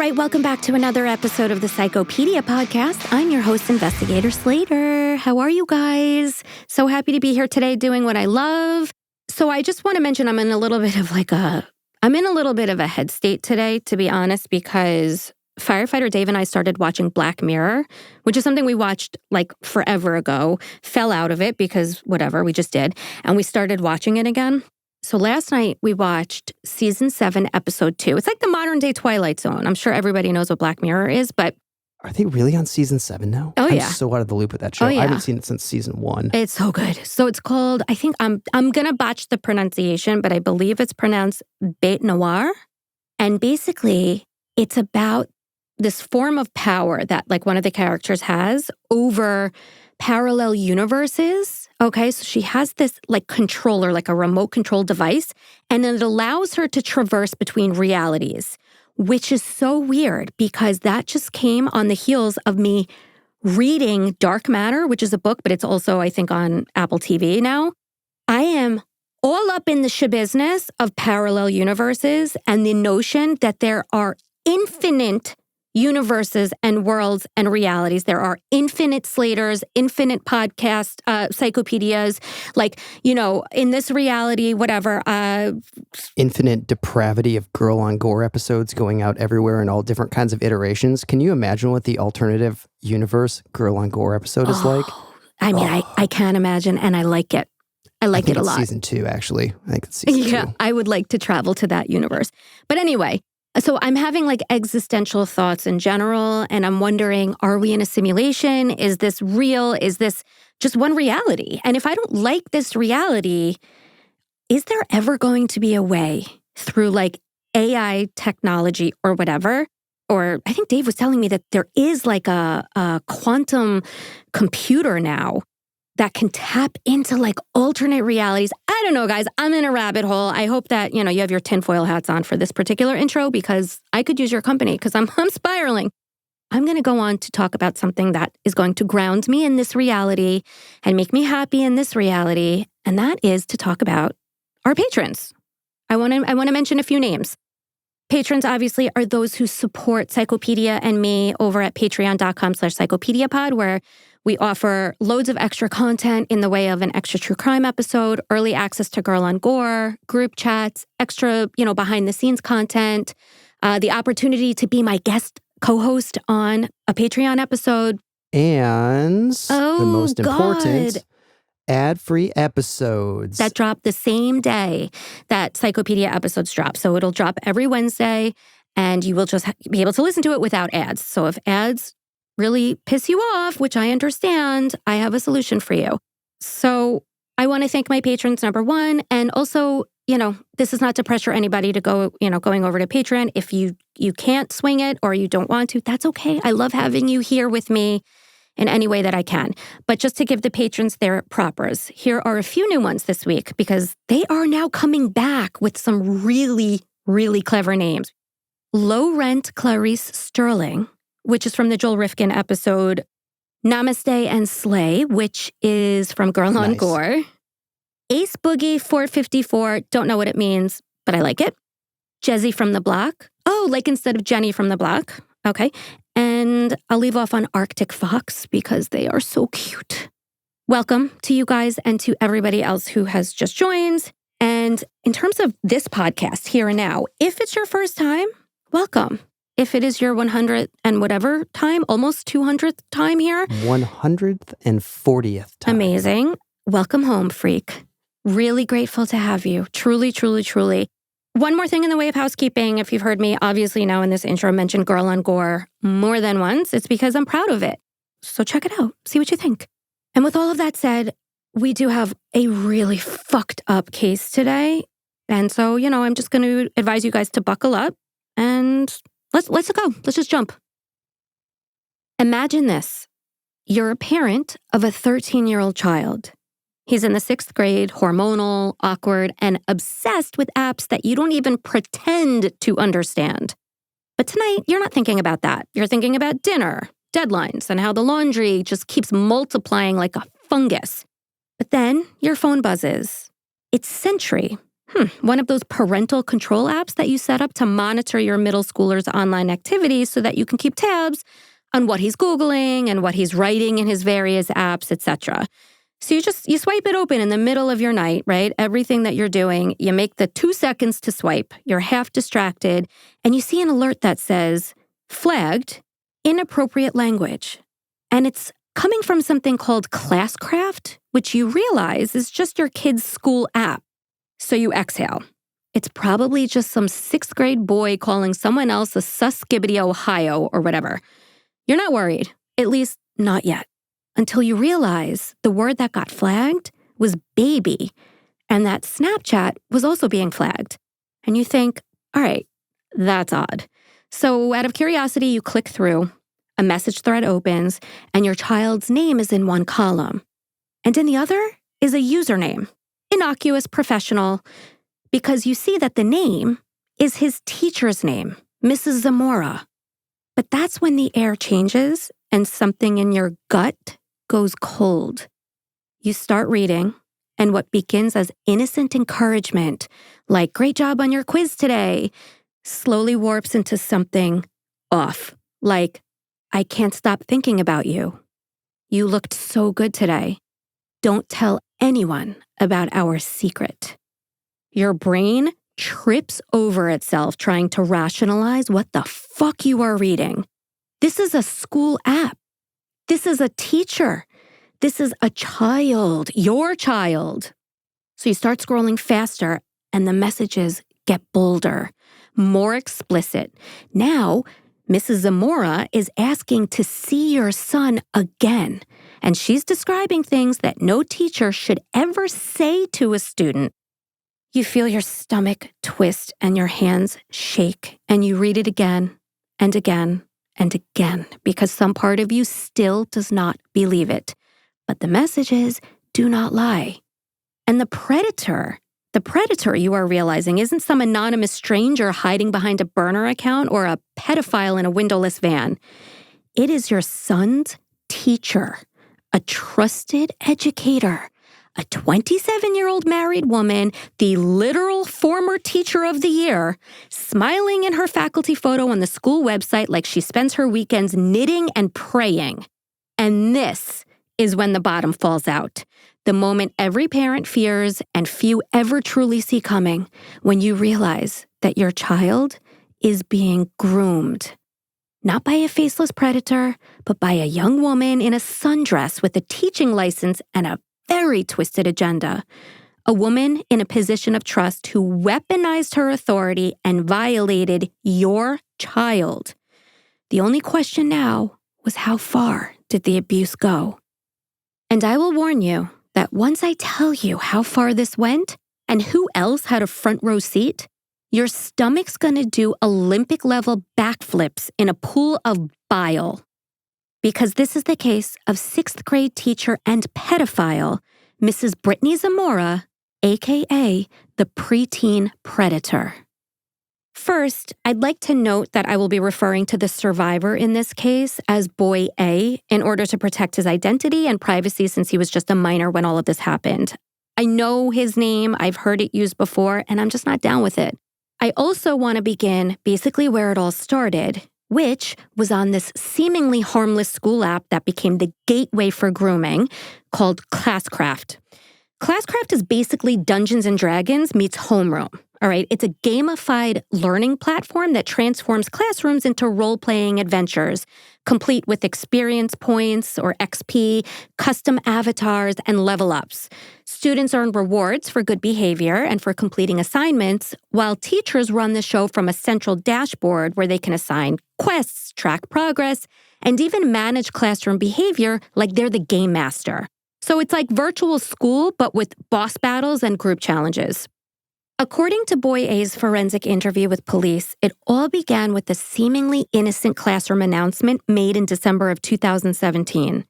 right, welcome back to another episode of the Psychopedia podcast. I'm your host, Investigator Slater. How are you guys? So happy to be here today doing what I love. So I just want to mention I'm in a little bit of a head state today, to be honest, because firefighter Dave and I started watching Black Mirror, which is something we watched like forever ago, fell out of it because whatever, we just did. And we started watching it again. So last night we watched season 7, episode 2. It's like the modern day Twilight Zone. I'm sure everybody knows what Black Mirror is, but... Are they really on season 7 now? Oh, yeah. I'm so out of the loop with that show. Oh, yeah. I haven't seen it since season 1. It's so good. So it's called, I think I'm going to botch the pronunciation, but I believe it's pronounced bête noire. And basically, it's about this form of power that like one of the characters has over parallel universes. Okay, so she has this like controller, like a remote control device, and it allows her to traverse between realities, which is so weird because that just came on the heels of me reading Dark Matter, which is a book, but it's also, I think, on Apple TV now. I am all up in the shabusiness of parallel universes and the notion that there are infinite universes and worlds and realities. There are infinite Slaters, infinite podcast Psychopedias, like, you know, in this reality, whatever. Infinite depravity of Girl on Gore episodes going out everywhere in all different kinds of iterations. Can you imagine what the alternative universe Girl on Gore episode is like? I mean, I can't imagine, and I like it. I like it a lot. Season 2, actually. I think it's season 2. Yeah, I would like to travel to that universe. But anyway, so I'm having like existential thoughts in general, and I'm wondering, are we in a simulation? Is this real? Is this just one reality? And if I don't like this reality, is there ever going to be a way through like AI technology or whatever? Or I think Dave was telling me that there is like a quantum computer now that can tap into like alternate realities. I don't know, guys. I'm in a rabbit hole. I hope that, you know, you have your tinfoil hats on for this particular intro because I could use your company because I'm spiraling. I'm going to go on to talk about something that is going to ground me in this reality and make me happy in this reality. And that is to talk about our patrons. I want to mention a few names. Patrons, obviously, are those who support Psychopedia and me over at patreon.com/psychopediapod, where we offer loads of extra content in the way of an extra true crime episode, early access to Girl on Gore, group chats, extra, you know, behind the scenes content, the opportunity to be my guest co-host on a Patreon episode. And the most important, ad-free episodes. That drop the same day that Psychopedia episodes drop. So it'll drop every Wednesday, and you will just be able to listen to it without ads. So if ads really piss you off, which I understand, I have a solution for you. So I want to thank my patrons, number one. And also, you know, this is not to pressure anybody to go, you know, going over to Patreon. If you can't swing it or you don't want to, that's okay. I love having you here with me in any way that I can. But just to give the patrons their propers, here are a few new ones this week because they are now coming back with some really, really clever names. Low Rent Clarice Sterling, which is from the Joel Rifkin episode Namaste and Slay, which is from Girl on Gore. Ace Boogie 454, don't know what it means, but I like it. Jezzy from the Block. Oh, like instead of Jenny from the Block. Okay. And I'll leave off on Arctic Fox because they are so cute. Welcome to you guys and to everybody else who has just joined. And in terms of this podcast here and now, if it's your first time, welcome. If it is your 100th and whatever time, almost 200th time here. 140th time. Amazing. Welcome home, freak. Really grateful to have you. Truly, truly, truly. One more thing in the way of housekeeping. If you've heard me, obviously now in this intro, mention Girl on Gore more than once. It's because I'm proud of it. So check it out. See what you think. And with all of that said, we do have a really fucked up case today. And so, you know, I'm just going to advise you guys to buckle up and let's go. Let's just jump. Imagine this. You're a parent of a 13-year-old child. He's in the 6th grade, hormonal, awkward, and obsessed with apps that you don't even pretend to understand. But tonight, you're not thinking about that. You're thinking about dinner, deadlines, and how the laundry just keeps multiplying like a fungus. But then your phone buzzes. It's Sentry. one of those parental control apps that you set up to monitor your middle schooler's online activities so that you can keep tabs on what he's Googling and what he's writing in his various apps, etc. So you swipe it open in the middle of your night, right? Everything that you're doing, you make the 2 seconds to swipe. You're half distracted, and you see an alert that says, flagged, inappropriate language. And it's coming from something called Classcraft, which you realize is just your kid's school app. So you exhale. It's probably just some 6th grade boy calling someone else a sus-skibbity Ohio or whatever. You're not worried, at least not yet, until you realize the word that got flagged was baby, and that Snapchat was also being flagged. And you think, all right, that's odd. So out of curiosity, you click through, a message thread opens, and your child's name is in one column. And in the other is a username, innocuous professional, because you see that the name is his teacher's name, Mrs. Zamora. But that's when the air changes and something in your gut goes cold. You start reading, and what begins as innocent encouragement, like great job on your quiz today, slowly warps into something off, like I can't stop thinking about you. You looked so good today. Don't tell anyone about our secret. Your brain trips over itself trying to rationalize what the fuck you are reading. This is a school app. This is a teacher. This is a child, your child. So you start scrolling faster and the messages get bolder, more explicit. Now, Mrs. Zamora is asking to see your son again, and she's describing things that no teacher should ever say to a student. You feel your stomach twist and your hands shake, and you read it again and again and again because some part of you still does not believe it. But the messages do not lie. And the predator you are realizing isn't some anonymous stranger hiding behind a burner account or a pedophile in a windowless van. It is your son's teacher, a trusted educator, a 27-year-old married woman, the literal former teacher of the year, smiling in her faculty photo on the school website like she spends her weekends knitting and praying. And this is when the bottom falls out. The moment every parent fears and few ever truly see coming, when you realize that your child is being groomed. Not by a faceless predator, but by a young woman in a sundress with a teaching license and a very twisted agenda. A woman in a position of trust who weaponized her authority and violated your child. The only question now was how far did the abuse go? And I will warn you that once I tell you how far this went and who else had a front row seat, your stomach's gonna do Olympic-level backflips in a pool of bile. Because this is the case of 6th grade teacher and pedophile, Mrs. Brittany Zamora, aka the Preteen Predator. First, I'd like to note that I will be referring to the survivor in this case as Boy A in order to protect his identity and privacy since he was just a minor when all of this happened. I know his name, I've heard it used before, and I'm just not down with it. I also want to begin basically where it all started, which was on this seemingly harmless school app that became the gateway for grooming called Classcraft. Classcraft is basically Dungeons & Dragons meets homeroom. All right, it's a gamified learning platform that transforms classrooms into role-playing adventures, complete with experience points or XP, custom avatars, and level ups. Students earn rewards for good behavior and for completing assignments, while teachers run the show from a central dashboard where they can assign quests, track progress, and even manage classroom behavior like they're the game master. So it's like virtual school, but with boss battles and group challenges. According to Boy A's forensic interview with police, it all began with a seemingly innocent classroom announcement made in December of 2017.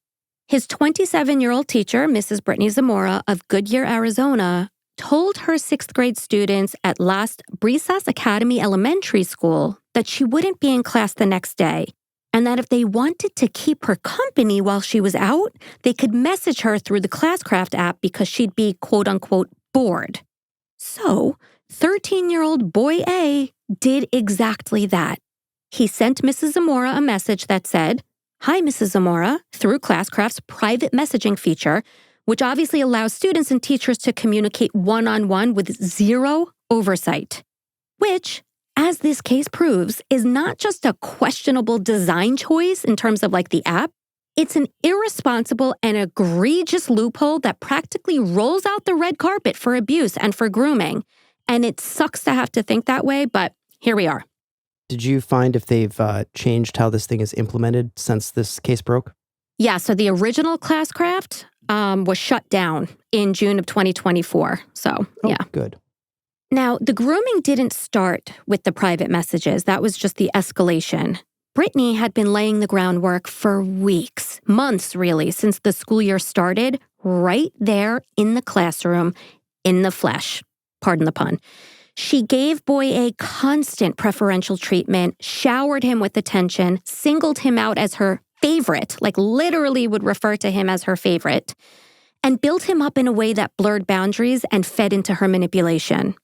His 27-year-old teacher, Mrs. Brittany Zamora of Goodyear, Arizona, told her 6th grade students at Las Brisas Academy Elementary School that she wouldn't be in class the next day, and that if they wanted to keep her company while she was out, they could message her through the Classcraft app because she'd be quote-unquote bored. So, 13-year-old boy A did exactly that. He sent Mrs. Zamora a message that said, "Hi, Mrs. Zamora," through Classcraft's private messaging feature, which obviously allows students and teachers to communicate one-on-one with zero oversight. Which, as this case proves, is not just a questionable design choice in terms of like the app. It's an irresponsible and egregious loophole that practically rolls out the red carpet for abuse and for grooming. And it sucks to have to think that way, but here we are. Did you find if they've changed how this thing is implemented since this case broke? Yeah, so the original Classcraft was shut down in June of 2024. So, yeah. Good. Now, the grooming didn't start with the private messages. That was just the escalation. Brittany had been laying the groundwork for weeks, months really, since the school year started, right there in the classroom, in the flesh. Pardon the pun. She gave boy A constant preferential treatment, showered him with attention, singled him out as her favorite, like literally would refer to him as her favorite, and built him up in a way that blurred boundaries and fed into her manipulation.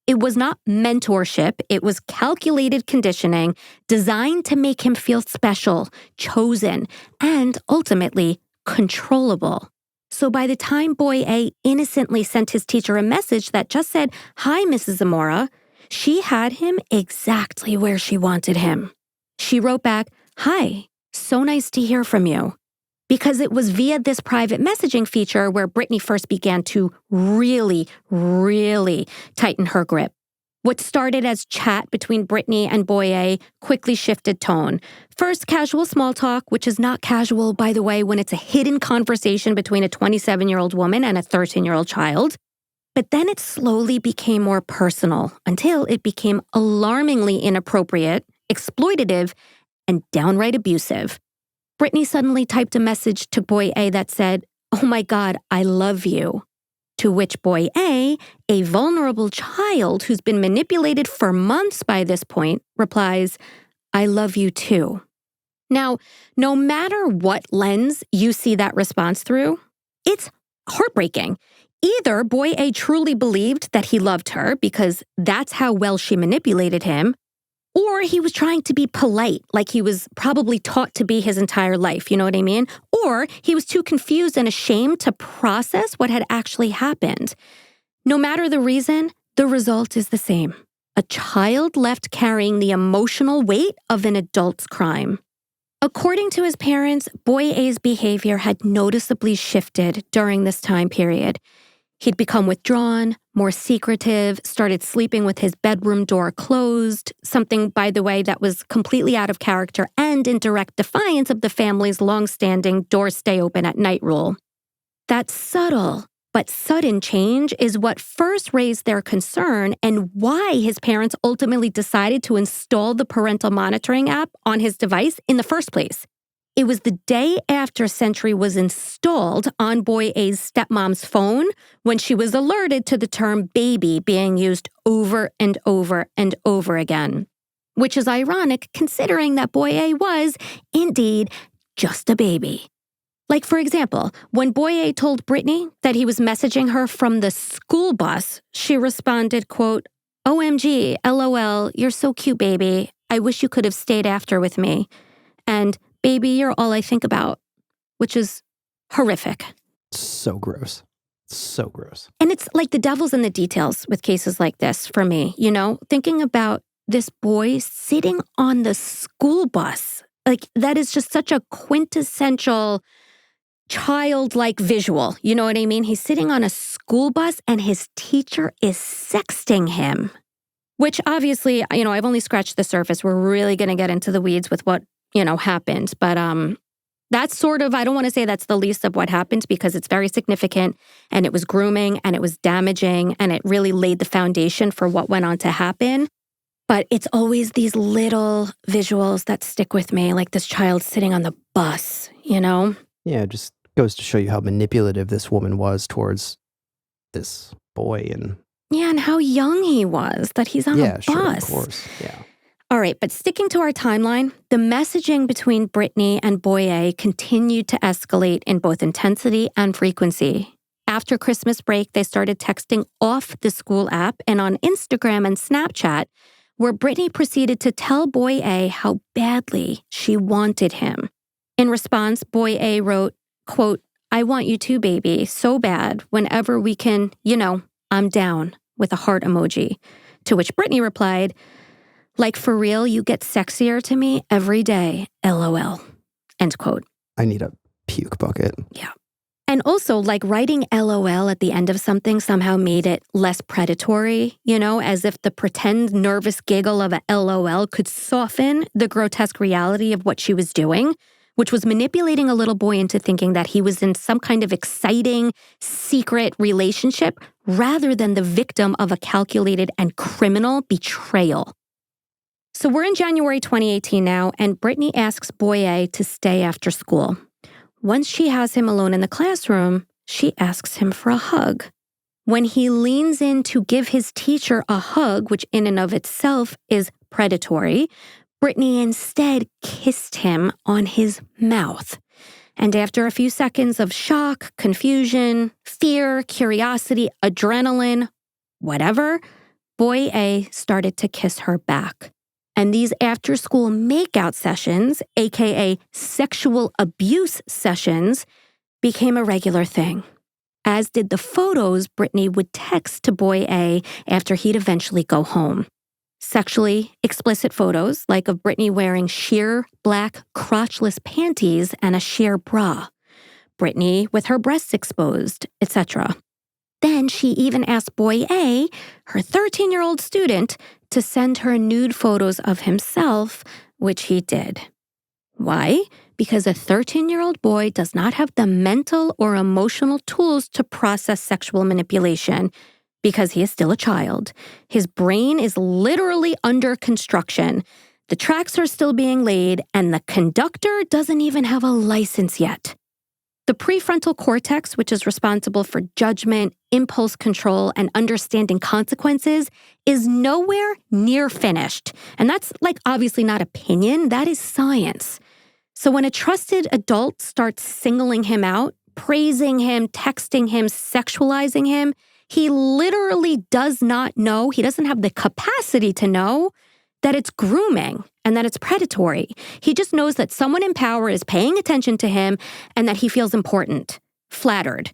It was not mentorship, it was calculated conditioning designed to make him feel special, chosen, and ultimately controllable. So by the time boy A innocently sent his teacher a message that just said, "Hi, Mrs. Zamora," she had him exactly where she wanted him. She wrote back, "Hi, so nice to hear from you." Because it was via this private messaging feature where Brittany first began to really tighten her grip. What started as chat between Brittany and boy A quickly shifted tone. First, casual small talk, which is not casual, by the way, when it's a hidden conversation between a 27-year-old woman and a 13-year-old child. But then it slowly became more personal until it became alarmingly inappropriate, exploitative, and downright abusive. Brittany suddenly typed a message to boy A that said, "Oh my God, I love you." To which boy A vulnerable child who's been manipulated for months by this point, replies, "I love you too." Now, no matter what lens you see that response through, it's heartbreaking. Either boy A truly believed that he loved her because that's how well she manipulated him, or he was trying to be polite, like he was probably taught to be his entire life, you know what I mean? Or he was too confused and ashamed to process what had actually happened. No matter the reason, the result is the same. A child left carrying the emotional weight of an adult's crime. According to his parents, boy A's behavior had noticeably shifted during this time period. He'd become withdrawn, more secretive, started sleeping with his bedroom door closed, something, by the way, that was completely out of character and in direct defiance of the family's long-standing doors stay open at night rule. That subtle but sudden change is what first raised their concern and why his parents ultimately decided to install the parental monitoring app on his device in the first place. It was the day after Sentry was installed on boy A's stepmom's phone when she was alerted to the term baby being used over and over and over again. Which is ironic considering that boy A was, indeed, just a baby. Like, for example, when boy A told Brittany that he was messaging her from the school bus, she responded, quote, "OMG, LOL, you're so cute, baby. I wish you could have stayed after with me. And baby, you're all I think about," which is horrific. So gross. So gross. And it's like the devil's in the details with cases like this for me, you know, thinking about this boy sitting on the school bus. Like, that is just such a quintessential childlike visual. You know what I mean? He's sitting on a school bus and his teacher is sexting him, which obviously, you know, I've only scratched the surface. We're really going to get into the weeds with what happened. But that's sort of, I don't want to say that's the least of what happened because it's very significant and it was grooming and it was damaging and it really laid the foundation for what went on to happen. But it's always these little visuals that stick with me, like this child sitting on the bus, you know? Yeah, it just goes to show you how manipulative this woman was towards this boy. And yeah, and how young he was, that he's on a bus. Sure, of course, yeah. All right, but sticking to our timeline, the messaging between Brittany and boy A continued to escalate in both intensity and frequency. after Christmas break, they started texting off the school app and on Instagram and Snapchat, where Brittany proceeded to tell Boy A how badly she wanted him. In response, Boy A wrote, quote, "I want you too, baby, so bad. Whenever we can, I'm down," with a heart emoji. To which Brittany replied, "Like for real, you get sexier to me every day, LOL." End quote. I need a puke bucket. Yeah. And also, like writing LOL at the end of something somehow made it less predatory, as if the pretend nervous giggle of a LOL could soften the grotesque reality of what she was doing, which was manipulating a little boy into thinking that he was in some kind of exciting, secret relationship rather than the victim of a calculated and criminal betrayal. So we're in January 2018 now, and Brittany asks Boy A to stay after school. Once she has him alone in the classroom, she asks him for a hug. When he leans in to give his teacher a hug, which in and of itself is predatory, Brittany instead kissed him on his mouth. And after a few seconds of shock, confusion, fear, curiosity, adrenaline, whatever, Boy A started to kiss her back. And these after-school makeout sessions, aka sexual abuse sessions, became a regular thing, as did the photos Brittany would text to Boy A after he'd eventually go home. Sexually explicit photos, like of Brittany wearing sheer black crotchless panties and a sheer bra, Brittany with her breasts exposed, etc. Then she even asked Boy A, her 13-year-old student, to send her nude photos of himself, which he did. Why? Because a 13-year-old boy does not have the mental or emotional tools to process sexual manipulation because he is still a child. His brain is literally under construction. The tracks are still being laid, and the conductor doesn't even have a license yet. The prefrontal cortex, which is responsible for judgment, impulse control, and understanding consequences, is nowhere near finished. And that's obviously not opinion, that is science. So when a trusted adult starts singling him out, praising him, texting him, sexualizing him, he literally does not know, he doesn't have the capacity to know that it's grooming and that it's predatory. He just knows that someone in power is paying attention to him and that he feels important, flattered,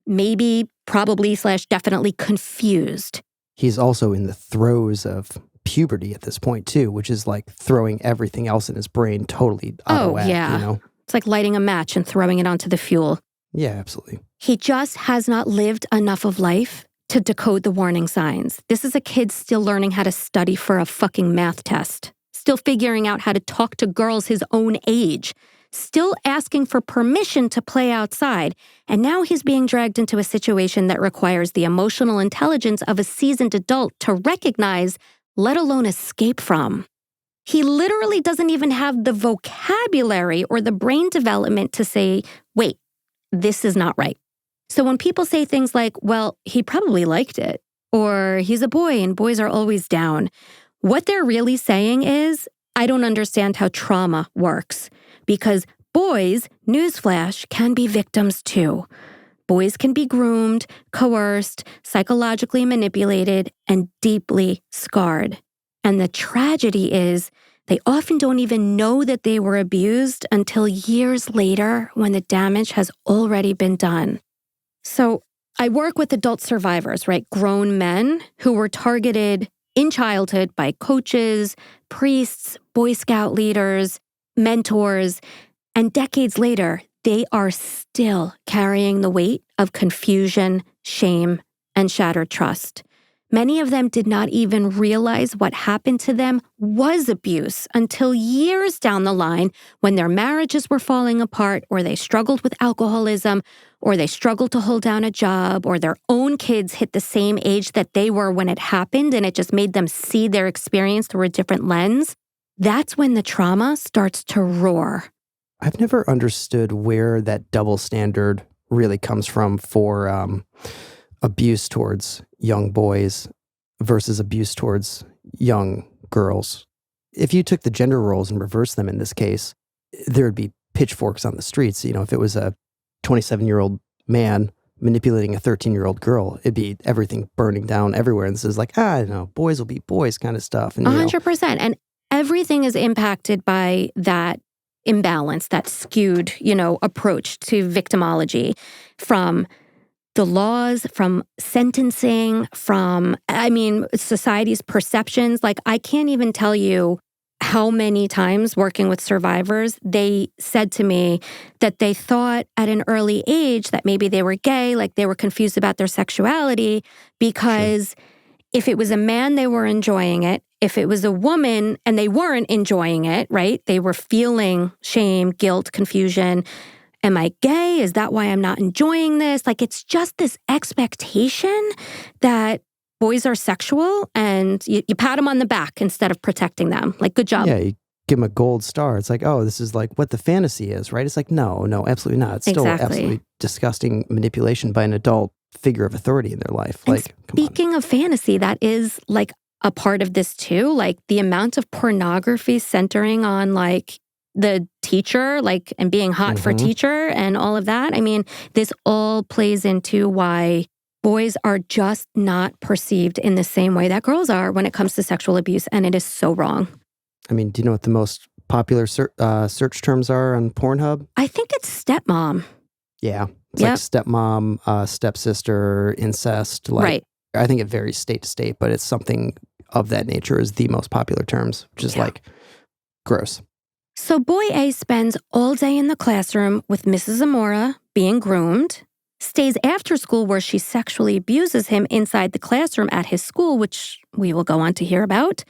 maybe, probably, / definitely confused. He's also in the throes of puberty at this point too, which is like throwing everything else in his brain totally out of whack, yeah. It's like lighting a match and throwing it onto the fuel. Yeah, absolutely. He just has not lived enough of life to decode the warning signs. This is a kid still learning how to study for a fucking math test, still figuring out how to talk to girls his own age, still asking for permission to play outside. And now he's being dragged into a situation that requires the emotional intelligence of a seasoned adult to recognize, let alone escape from. He literally doesn't even have the vocabulary or the brain development to say, wait, this is not right. So when people say things like, well, he probably liked it, or he's a boy and boys are always down, what they're really saying is, I don't understand how trauma works. Because boys, newsflash, can be victims too. Boys can be groomed, coerced, psychologically manipulated, and deeply scarred. And the tragedy is, they often don't even know that they were abused until years later when the damage has already been done. So I work with adult survivors, right? Grown men who were targeted in childhood by coaches, priests, Boy Scout leaders, mentors, and decades later, they are still carrying the weight of confusion, shame, and shattered trust. Many of them did not even realize what happened to them was abuse until years down the line when their marriages were falling apart, or they struggled with alcoholism, or they struggled to hold down a job, or their own kids hit the same age that they were when it happened, and it just made them see their experience through a different lens. That's when the trauma starts to roar. I've never understood where that double standard really comes from for abuse towards young boys versus abuse towards young girls. If you took the gender roles and reversed them in this case, there would be pitchforks on the streets. If it was a 27-year-old man manipulating a 13-year-old girl, it'd be everything burning down everywhere. And this is like, I don't know, boys will be boys kind of stuff. And 100%. And everything is impacted by that imbalance, that skewed, approach to victimology, from the laws, from sentencing, from, society's perceptions. Like, I can't even tell you how many times working with survivors, they said to me that they thought at an early age that maybe they were gay, like they were confused about their sexuality, because if it was a man, they were enjoying it. If it was a woman and they weren't enjoying it, right? They were feeling shame, guilt, confusion. Am I gay? Is that why I'm not enjoying this? Like, it's just this expectation that boys are sexual, and you pat them on the back instead of protecting them. Like, good job. Yeah, you give them a gold star. It's like, oh, this is like what the fantasy is, right? It's like, no, absolutely not. It's still absolutely disgusting manipulation by an adult figure of authority in their life. And like, speaking of fantasy, that is like a part of this too. Like, the amount of pornography centering on like the teacher, like, and being hot for teacher and all of that. I mean, this all plays into why boys are just not perceived in the same way that girls are when it comes to sexual abuse, and it is so wrong. I mean, do you know what the most popular search terms are on Pornhub? I think it's stepmom. Yeah. It's like stepmom, stepsister, incest. Like, right. I think it varies state to state, but it's something of that nature is the most popular terms, which is like gross. So boy A spends all day in the classroom with Mrs. Zamora being groomed, stays after school where she sexually abuses him inside the classroom at his school, which we will go on to hear about,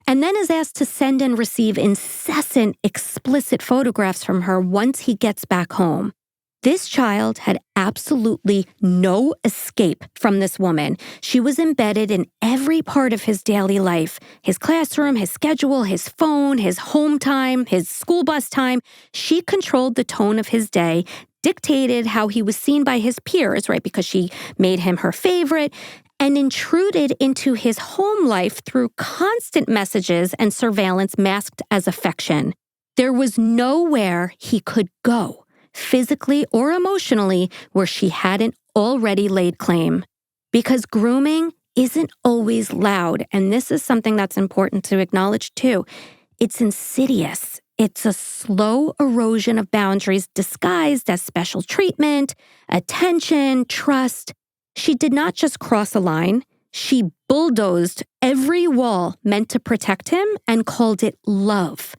and then is asked to send and receive incessant, explicit photographs from her once he gets back home. This child had absolutely no escape from this woman. She was embedded in every part of his daily life: his classroom, his schedule, his phone, his home time, his school bus time. She controlled the tone of his day, dictated how he was seen by his peers, right? Because she made him her favorite, and intruded into his home life through constant messages and surveillance masked as affection. There was nowhere he could go, physically or emotionally, where she hadn't already laid claim. Because grooming isn't always loud, and this is something that's important to acknowledge too. It's insidious. It's a slow erosion of boundaries disguised as special treatment, attention, trust. She did not just cross a line. She bulldozed every wall meant to protect him and called it love.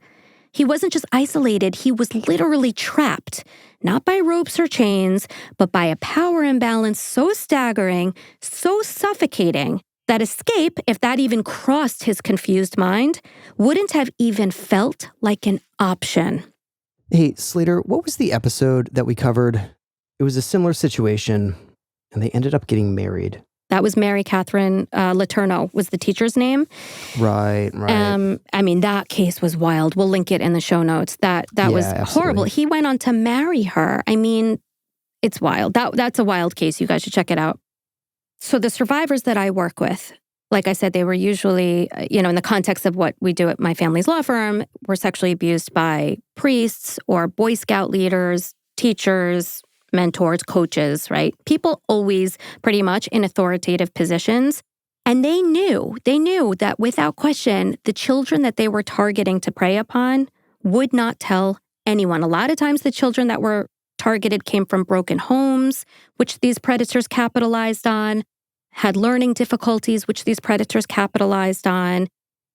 He wasn't just isolated, he was literally trapped, not by ropes or chains, but by a power imbalance so staggering, so suffocating, that escape, if that even crossed his confused mind, wouldn't have even felt like an option. Hey, Slater, what was the episode that we covered? It was a similar situation, and they ended up getting married. That was Mary Catherine Letourneau was the teacher's name. Right. That case was wild. We'll link it in the show notes. That was horrible. He went on to marry her. I mean, it's wild. That's a wild case. You guys should check it out. So the survivors that I work with, like I said, they were usually, in the context of what we do at my family's law firm, were sexually abused by priests or Boy Scout leaders, teachers, mentors, coaches, right? People always pretty much in authoritative positions. And they knew that without question, the children that they were targeting to prey upon would not tell anyone. A lot of times the children that were targeted came from broken homes, which these predators capitalized on, had learning difficulties, which these predators capitalized on.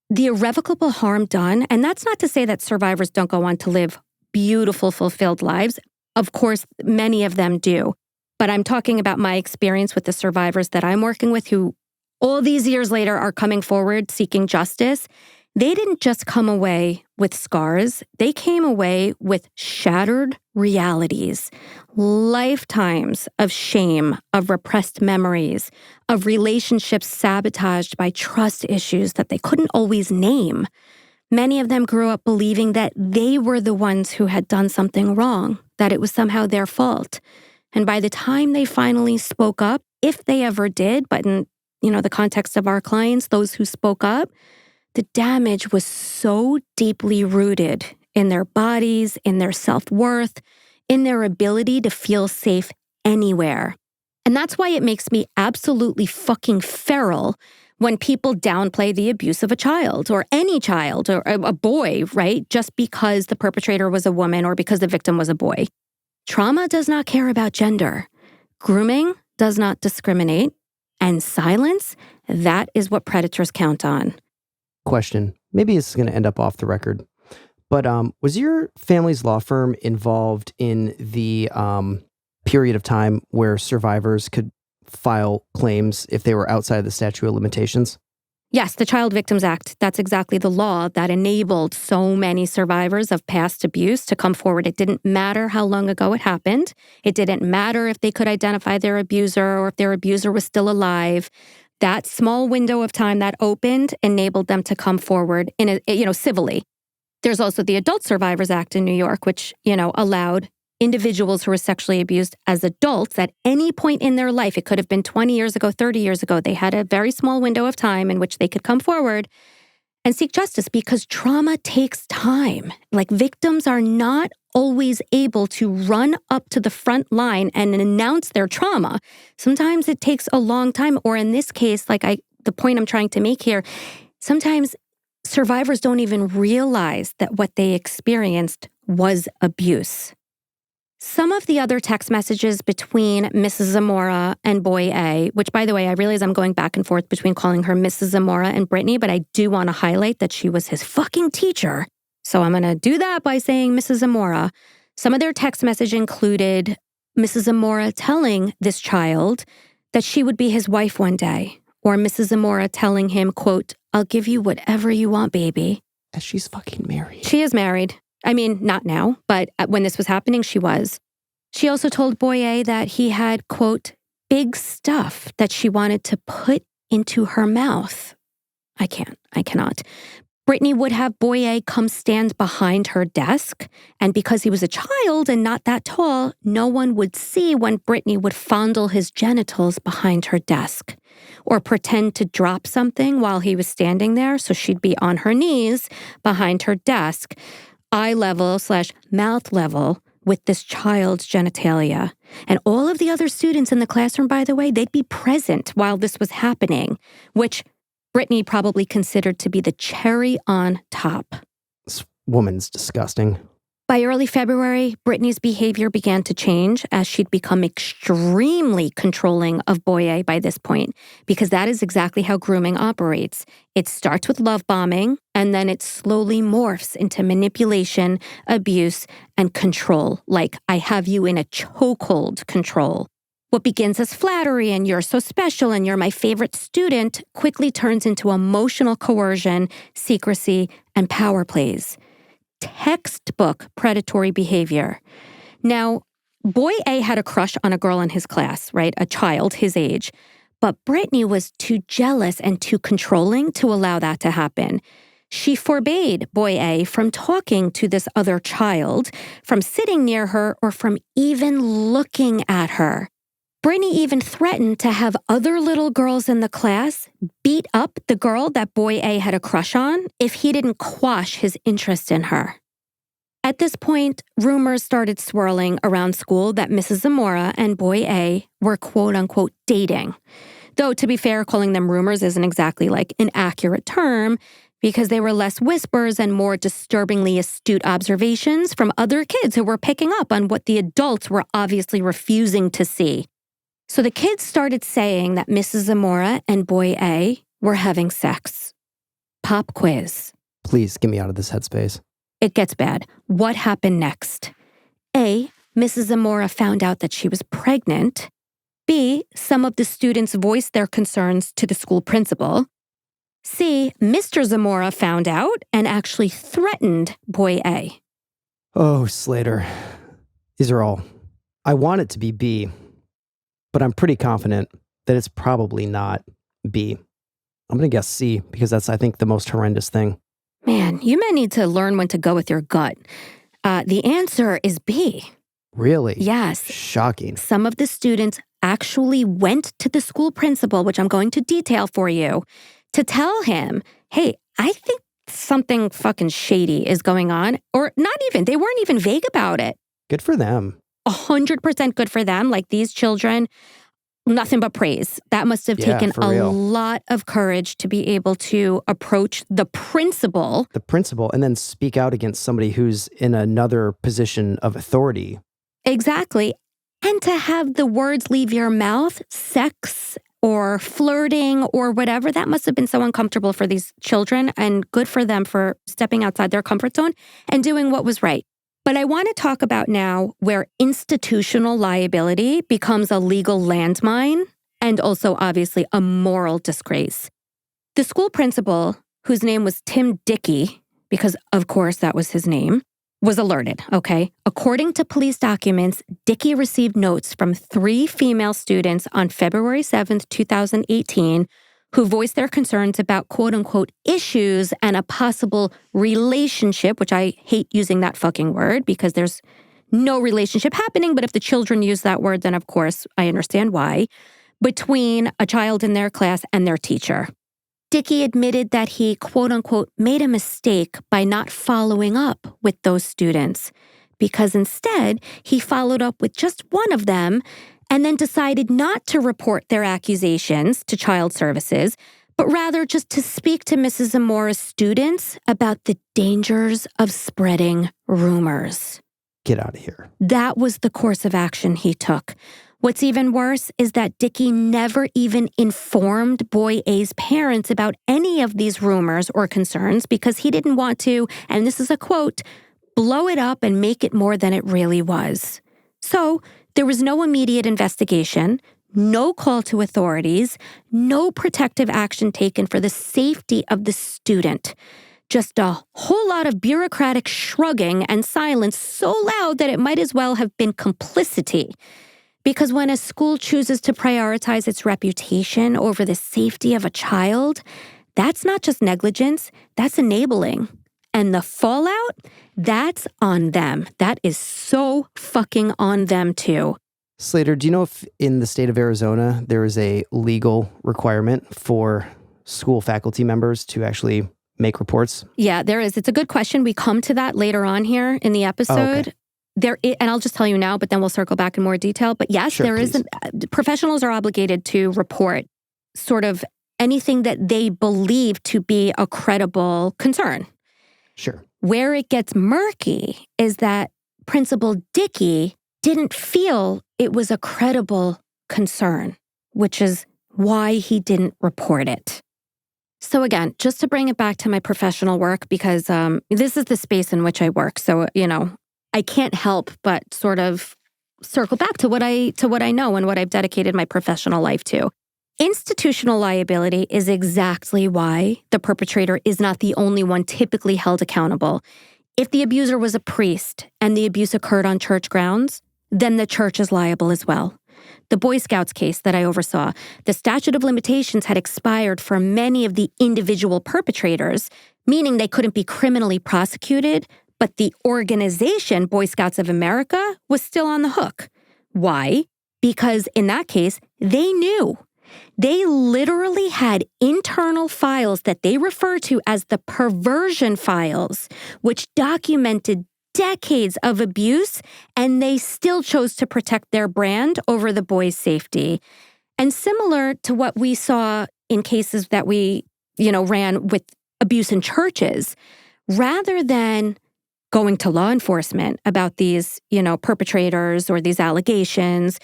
The irrevocable harm done, and that's not to say that survivors don't go on to live beautiful, fulfilled lives. Of course, many of them do. But I'm talking about my experience with the survivors that I'm working with who all these years later are coming forward seeking justice. They didn't just come away with scars. They came away with shattered realities, lifetimes of shame, of repressed memories, of relationships sabotaged by trust issues that they couldn't always name. Many of them grew up believing that they were the ones who had done something wrong, that it was somehow their fault. And by the time they finally spoke up, if they ever did, but in the context of our clients, those who spoke up, the damage was so deeply rooted in their bodies, in their self-worth, in their ability to feel safe anywhere. And that's why it makes me absolutely fucking feral when people downplay the abuse of a child or any child or a boy, right? Just because the perpetrator was a woman or because the victim was a boy. Trauma does not care about gender. Grooming does not discriminate. And silence, that is what predators count on. Question. Maybe this is going to end up off the record. But was your family's law firm involved in the period of time where survivors could file claims if they were outside of the statute of limitations? Yes, the Child Victims Act, that's exactly the law that enabled so many survivors of past abuse to come forward. It didn't matter how long ago it happened. It didn't matter if they could identify their abuser or if their abuser was still alive. That small window of time that opened enabled them to come forward in civilly. There's also the Adult Survivors Act in New York, which, allowed individuals who were sexually abused as adults at any point in their life. It could have been 20 years ago, 30 years ago. They had a very small window of time in which they could come forward and seek justice because trauma takes time. Like, victims are not always able to run up to the front line and announce their trauma. Sometimes it takes a long time, or in this case, the point I'm trying to make here, sometimes survivors don't even realize that what they experienced was abuse. Some of the other text messages between Mrs. Zamora and Boy A, which, by the way, I realize I'm going back and forth between calling her Mrs. Zamora and Brittany, but I do want to highlight that she was his fucking teacher. So I'm going to do that by saying Mrs. Zamora. Some of their text message included Mrs. Zamora telling this child that she would be his wife one day, or Mrs. Zamora telling him, quote, "I'll give you whatever you want, baby." As she's fucking married. She is married. I mean, not now, but when this was happening, she was. She also told Boy A that he had, quote, "big stuff that she wanted to put into her mouth." I cannot. Brittany would have Boy A come stand behind her desk, and because he was a child and not that tall, no one would see when Brittany would fondle his genitals behind her desk or pretend to drop something while he was standing there, so she'd be on her knees behind her desk, eye level / mouth level with this child's genitalia. And all of the other students in the classroom, by the way, they'd be present while this was happening, which Brittany probably considered to be the cherry on top. This woman's disgusting. By early February, Brittany's behavior began to change as she'd become extremely controlling of Boy A by this point, because that is exactly how grooming operates. It starts with love bombing, and then it slowly morphs into manipulation, abuse, and control, like I have you in a chokehold control. What begins as flattery and "you're so special" and "you're my favorite student" quickly turns into emotional coercion, secrecy, and power plays. Textbook predatory behavior. Now, Boy A had a crush on a girl in his class, right? A child his age. But Brittany was too jealous and too controlling to allow that to happen. She forbade Boy A from talking to this other child, from sitting near her, or from even looking at her. Brittany even threatened to have other little girls in the class beat up the girl that Boy A had a crush on if he didn't quash his interest in her. At this point, rumors started swirling around school that Mrs. Zamora and Boy A were quote-unquote dating. Though, to be fair, calling them rumors isn't exactly like an accurate term, because they were less whispers and more disturbingly astute observations from other kids who were picking up on what the adults were obviously refusing to see. So the kids started saying that Mrs. Zamora and Boy A were having sex. Pop quiz. Please get me out of this headspace. It gets bad. What happened next? A, Mrs. Zamora found out that she was pregnant. B, some of the students voiced their concerns to the school principal. C, Mr. Zamora found out and actually threatened Boy A. Oh, Slater. These are all. I want it to be B, but I'm pretty confident that it's probably not B. I'm going to guess C because that's, I think, the most horrendous thing. Man, you may need to learn when to go with your gut. The answer is B. Really? Yes. Shocking. Some of the students actually went to the school principal, which I'm going to detail for you, to tell him, hey, I think something fucking shady is going on. Or not even, they weren't even vague about it. Good for them. 100% good for them. Like, these children nothing but praise. That must have taken for a real. lot of courage to be able to approach the principal. And then speak out against somebody who's in another position of authority. Exactly. And to have the words leave your mouth, sex or flirting or whatever, that must have been so uncomfortable for these children, and good for them for stepping outside their comfort zone and doing what was right. But I want to talk about now where institutional liability becomes a legal landmine and also obviously a moral disgrace. The school principal, whose name was Tim Dickey, because of course that was his name, was alerted, okay? According to police documents, Dickey received notes from 3 female students on February 7th, 2018, who voiced their concerns about quote-unquote issues and a possible relationship, which I hate using that fucking word because there's no relationship happening, but if the children use that word, then of course I understand why, between a child in their class and their teacher. Dickey admitted that he, quote-unquote, made a mistake by not following up with those students because instead he followed up with just one of them and then decided not to report their accusations to child services, but rather just to speak to Mrs. Zamora's students about the dangers of spreading rumors. Get out of here. That was the course of action he took. What's even worse is that Dickey never even informed boy A's parents about any of these rumors or concerns because he didn't want to, and this is a quote, blow it up and make it more than it really was. So there was no immediate investigation, no call to authorities, no protective action taken for the safety of the student. Just a whole lot of bureaucratic shrugging and silence so loud that it might as well have been complicity. Because when a school chooses to prioritize its reputation over the safety of a child, that's not just negligence, that's enabling. And the fallout, that's on them. That is so fucking on them too. Slater, do you know if in the state of Arizona there is a legal requirement for school faculty members to actually make reports? Yeah, there is. It's a good question. We come to that later on here in the episode. And I'll just tell you now, but then we'll circle back in more detail. But yes, Sure, there please. professionals are obligated to report sort of anything that they believe to be a credible concern. Sure. Where it gets murky is that Principal Dickey didn't feel it was a credible concern, which is why he didn't report it. So again, just to bring it back to my professional work, because this is the space in which I work. So, I can't help but sort of circle back to what I know and what I've dedicated my professional life to. Institutional liability is exactly why the perpetrator is not the only one typically held accountable. If the abuser was a priest and the abuse occurred on church grounds, then the church is liable as well. The Boy Scouts case that I oversaw, the statute of limitations had expired for many of the individual perpetrators, meaning they couldn't be criminally prosecuted, but the organization, Boy Scouts of America, was still on the hook. Why? Because in that case, they knew. They literally had internal files that they refer to as the perversion files, which documented decades of abuse, and they still chose to protect their brand over the boys' safety. And similar to what we saw in cases that we, ran with abuse in churches, rather than going to law enforcement about these, perpetrators or these allegations,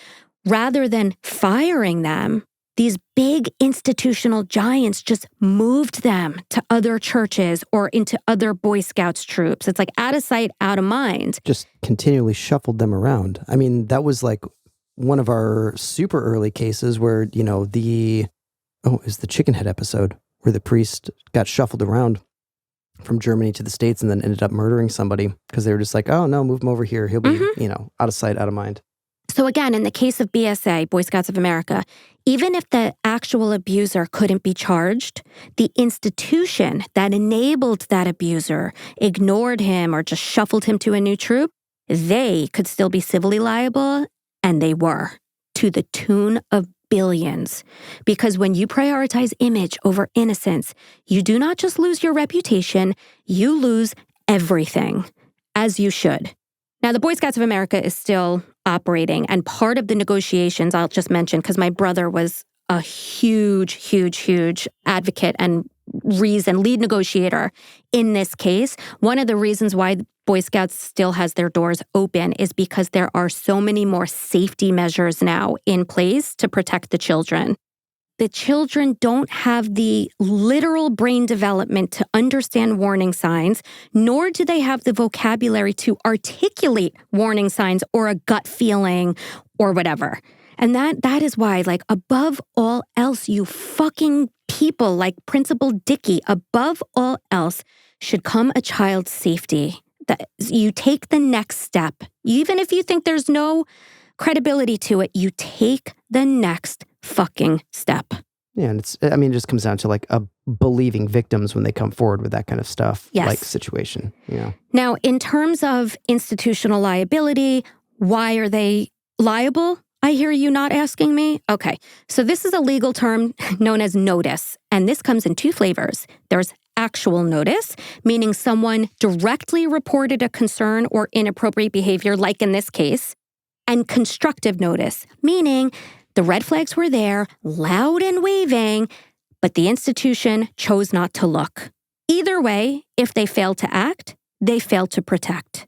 rather than firing them, these big institutional giants just moved them to other churches or into other Boy Scouts troops. It's like out of sight, out of mind. Just continually shuffled them around. I mean, that was like one of our super early cases where, it was the chicken head episode where the priest got shuffled around from Germany to the States and then ended up murdering somebody because they were just like, oh, no, move him over here. He'll be, out of sight, out of mind. So again, in the case of BSA, Boy Scouts of America, even if the actual abuser couldn't be charged, the institution that enabled that abuser ignored him or just shuffled him to a new troop, they could still be civilly liable, and they were, to the tune of billions. Because when you prioritize image over innocence, you do not just lose your reputation, you lose everything, as you should. Now, the Boy Scouts of America is still operating. And part of the negotiations, I'll just mention, because my brother was a huge advocate and lead negotiator in this case. One of the reasons why Boy Scouts still has their doors open is because there are so many more safety measures now in place to protect the children. The children don't have the literal brain development to understand warning signs, nor do they have the vocabulary to articulate warning signs or a gut feeling or whatever. And that is why, like, above all else, you fucking people like Principal Dickey, above all else, should come a child's safety. That you take the next step. Even if you think there's no credibility to it, you take the next fucking step. Yeah, and it just comes down to like believing victims when they come forward with that kind of stuff, yes. Like situation. Yeah. Now, in terms of institutional liability, why are they liable? I hear you not asking me. Okay, so this is a legal term known as notice, and this comes in two flavors. There's actual notice, meaning someone directly reported a concern or inappropriate behavior, like in this case, and constructive notice, meaning the red flags were there, loud and waving, but the institution chose not to look. Either way, if they failed to act, they failed to protect.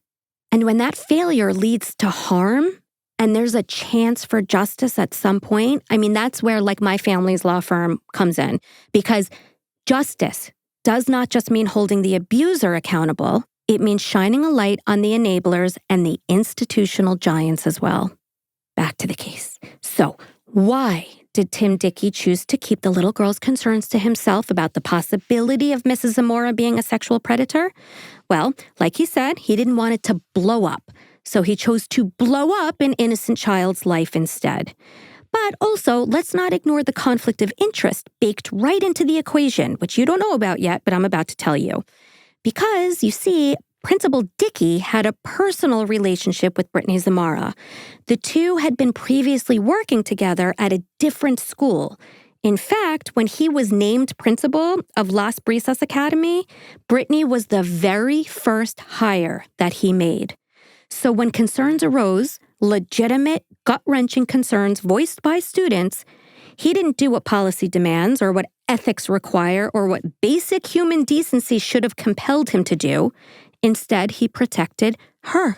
And when that failure leads to harm, and there's a chance for justice at some point, that's where like my family's law firm comes in. Because justice does not just mean holding the abuser accountable, it means shining a light on the enablers and the institutional giants as well. Back to the case. So, why did Tim Dickey choose to keep the little girl's concerns to himself about the possibility of Mrs. Zamora being a sexual predator? Well, like he said, he didn't want it to blow up. So he chose to blow up an innocent child's life instead. But also, let's not ignore the conflict of interest baked right into the equation, which you don't know about yet, but I'm about to tell you. Because, you see, Principal Dickey had a personal relationship with Brittany Zamora. The two had been previously working together at a different school. In fact, when he was named principal of Las Brisas Academy, Brittany was the very first hire that he made. So when concerns arose, legitimate, gut-wrenching concerns voiced by students, he didn't do what policy demands or what ethics require or what basic human decency should have compelled him to do. Instead, he protected her,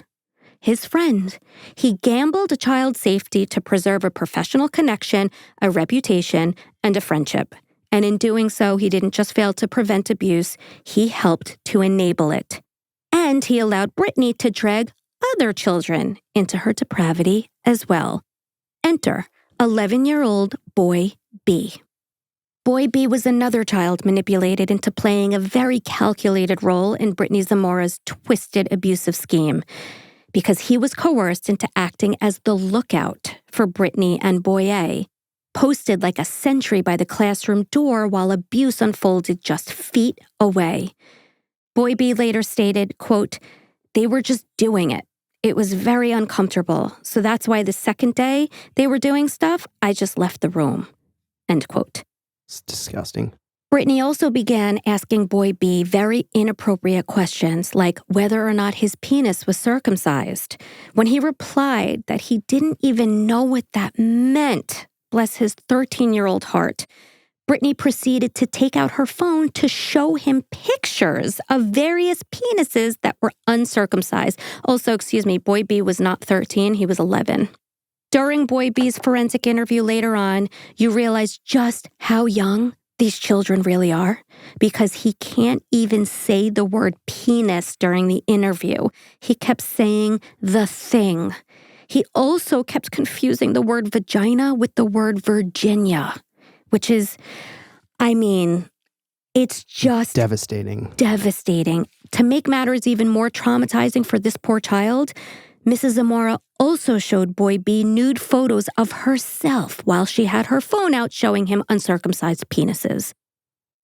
his friend. He gambled a child's safety to preserve a professional connection, a reputation, and a friendship. And in doing so, he didn't just fail to prevent abuse, he helped to enable it. And he allowed Brittany to drag other children into her depravity as well. Enter 11-year-old Boy B. Boy B was another child manipulated into playing a very calculated role in Brittany Zamora's twisted abusive scheme because he was coerced into acting as the lookout for Brittany and Boy A, posted like a sentry by the classroom door while abuse unfolded just feet away. Boy B later stated, quote, "They were just doing it. It was very uncomfortable. So that's why the second day they were doing stuff, I just left the room." End quote. It's disgusting. Brittany also began asking Boy B very inappropriate questions, like whether or not his penis was circumcised. When he replied that he didn't even know what that meant, bless his 13-year-old heart, Brittany proceeded to take out her phone to show him pictures of various penises that were uncircumcised. Also, Boy B was not 13, he was 11. During Boy B's forensic interview later on, you realize just how young these children really are, because he can't even say the word penis during the interview. He kept saying the thing. He also kept confusing the word vagina with the word Virginia, which is, it's just devastating. Devastating. To make matters even more traumatizing for this poor child, Mrs. Zamora also showed Boy B nude photos of herself while she had her phone out showing him uncircumcised penises.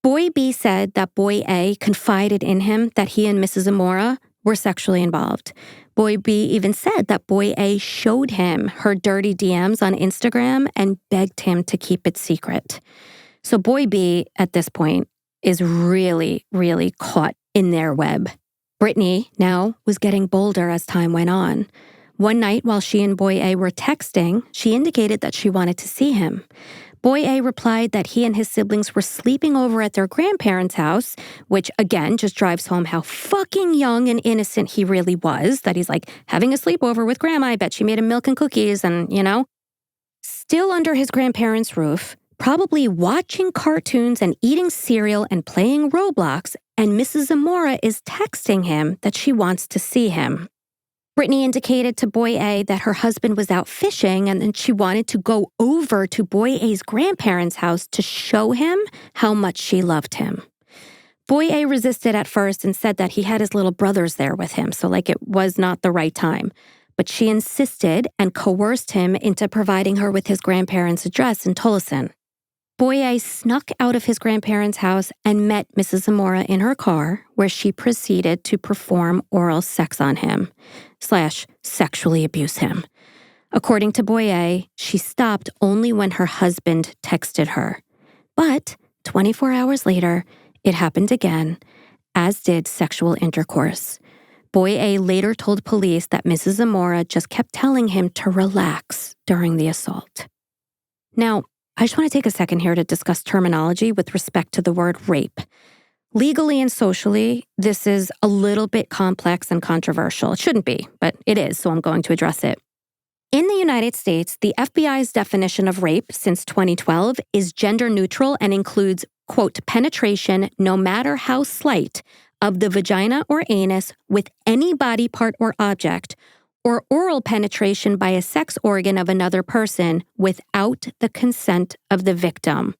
Boy B said that Boy A confided in him that he and Mrs. Zamora were sexually involved. Boy B even said that Boy A showed him her dirty DMs on Instagram and begged him to keep it secret. So Boy B, at this point, is really, really caught in their web. Brittany now was getting bolder as time went on. One night while she and Boy A were texting, she indicated that she wanted to see him. Boy A replied that he and his siblings were sleeping over at their grandparents' house, which again just drives home how fucking young and innocent he really was, that he's like having a sleepover with grandma. I bet she made him milk and cookies and, Still under his grandparents' roof, probably watching cartoons and eating cereal and playing Roblox, and Mrs. Zamora is texting him that she wants to see him. Brittany indicated to Boy A that her husband was out fishing and then she wanted to go over to Boy A's grandparents' house to show him how much she loved him. Boy A resisted at first and said that he had his little brothers there with him, so it was not the right time. But she insisted and coerced him into providing her with his grandparents' address in Tolleson. Boy A snuck out of his grandparents' house and met Mrs. Zamora in her car, where she proceeded to perform oral sex on him / sexually abuse him. According to Boy A, she stopped only when her husband texted her. But 24 hours later, it happened again, as did sexual intercourse. Boy A later told police that Mrs. Zamora just kept telling him to relax during the assault. Now, I just want to take a second here to discuss terminology with respect to the word rape. Legally and socially, this is a little bit complex and controversial. It shouldn't be, but it is, so I'm going to address it. In the United States, the FBI's definition of rape since 2012 is gender neutral and includes, quote, penetration, no matter how slight, of the vagina or anus with any body part or object, or oral penetration by a sex organ of another person without the consent of the victim.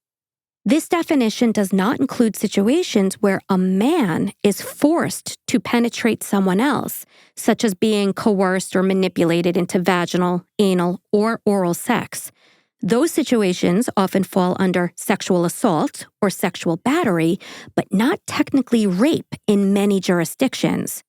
This definition does not include situations where a man is forced to penetrate someone else, such as being coerced or manipulated into vaginal, anal, or oral sex. Those situations often fall under sexual assault or sexual battery, but not technically rape in many jurisdictions.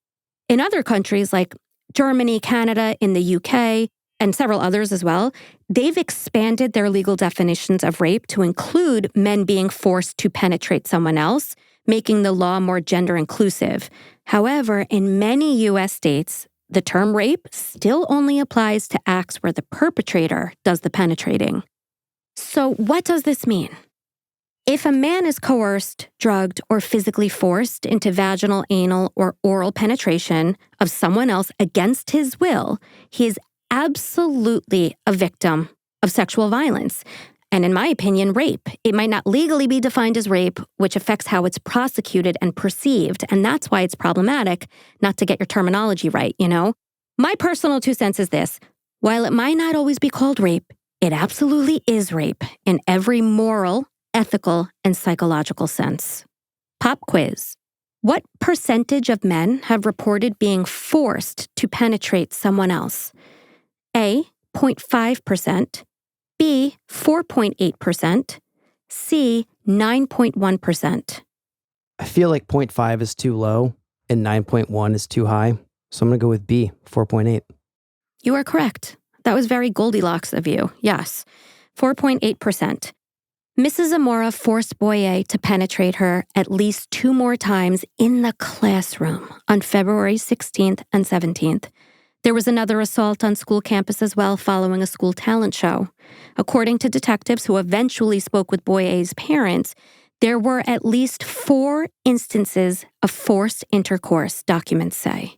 In other countries like Germany, Canada, in the UK, and several others as well, they've expanded their legal definitions of rape to include men being forced to penetrate someone else, making the law more gender inclusive. However, in many U.S. states, the term rape still only applies to acts where the perpetrator does the penetrating. So what does this mean? If a man is coerced, drugged, or physically forced into vaginal, anal, or oral penetration of someone else against his will, he is absolutely a victim of sexual violence. And in my opinion, rape. It might not legally be defined as rape, which affects how it's prosecuted and perceived. And that's why it's problematic not to get your terminology right, My personal 2 cents is this. While it might not always be called rape, it absolutely is rape in every moral, ethical, and psychological sense. Pop quiz. What percentage of men have reported being forced to penetrate someone else? A, 0.5%, B, 4.8%, C, 9.1%. I feel like 0.5 is too low and 9.1 is too high. So I'm going to go with B, 4.8. You are correct. That was very Goldilocks of you. Yes, 4.8%. Mrs. Zamora forced Boy A to penetrate her at least 2 more times in the classroom on February 16th and 17th. There was another assault on school campus as well following a school talent show. According to detectives who eventually spoke with Boy A's parents, there were at least 4 instances of forced intercourse, documents say.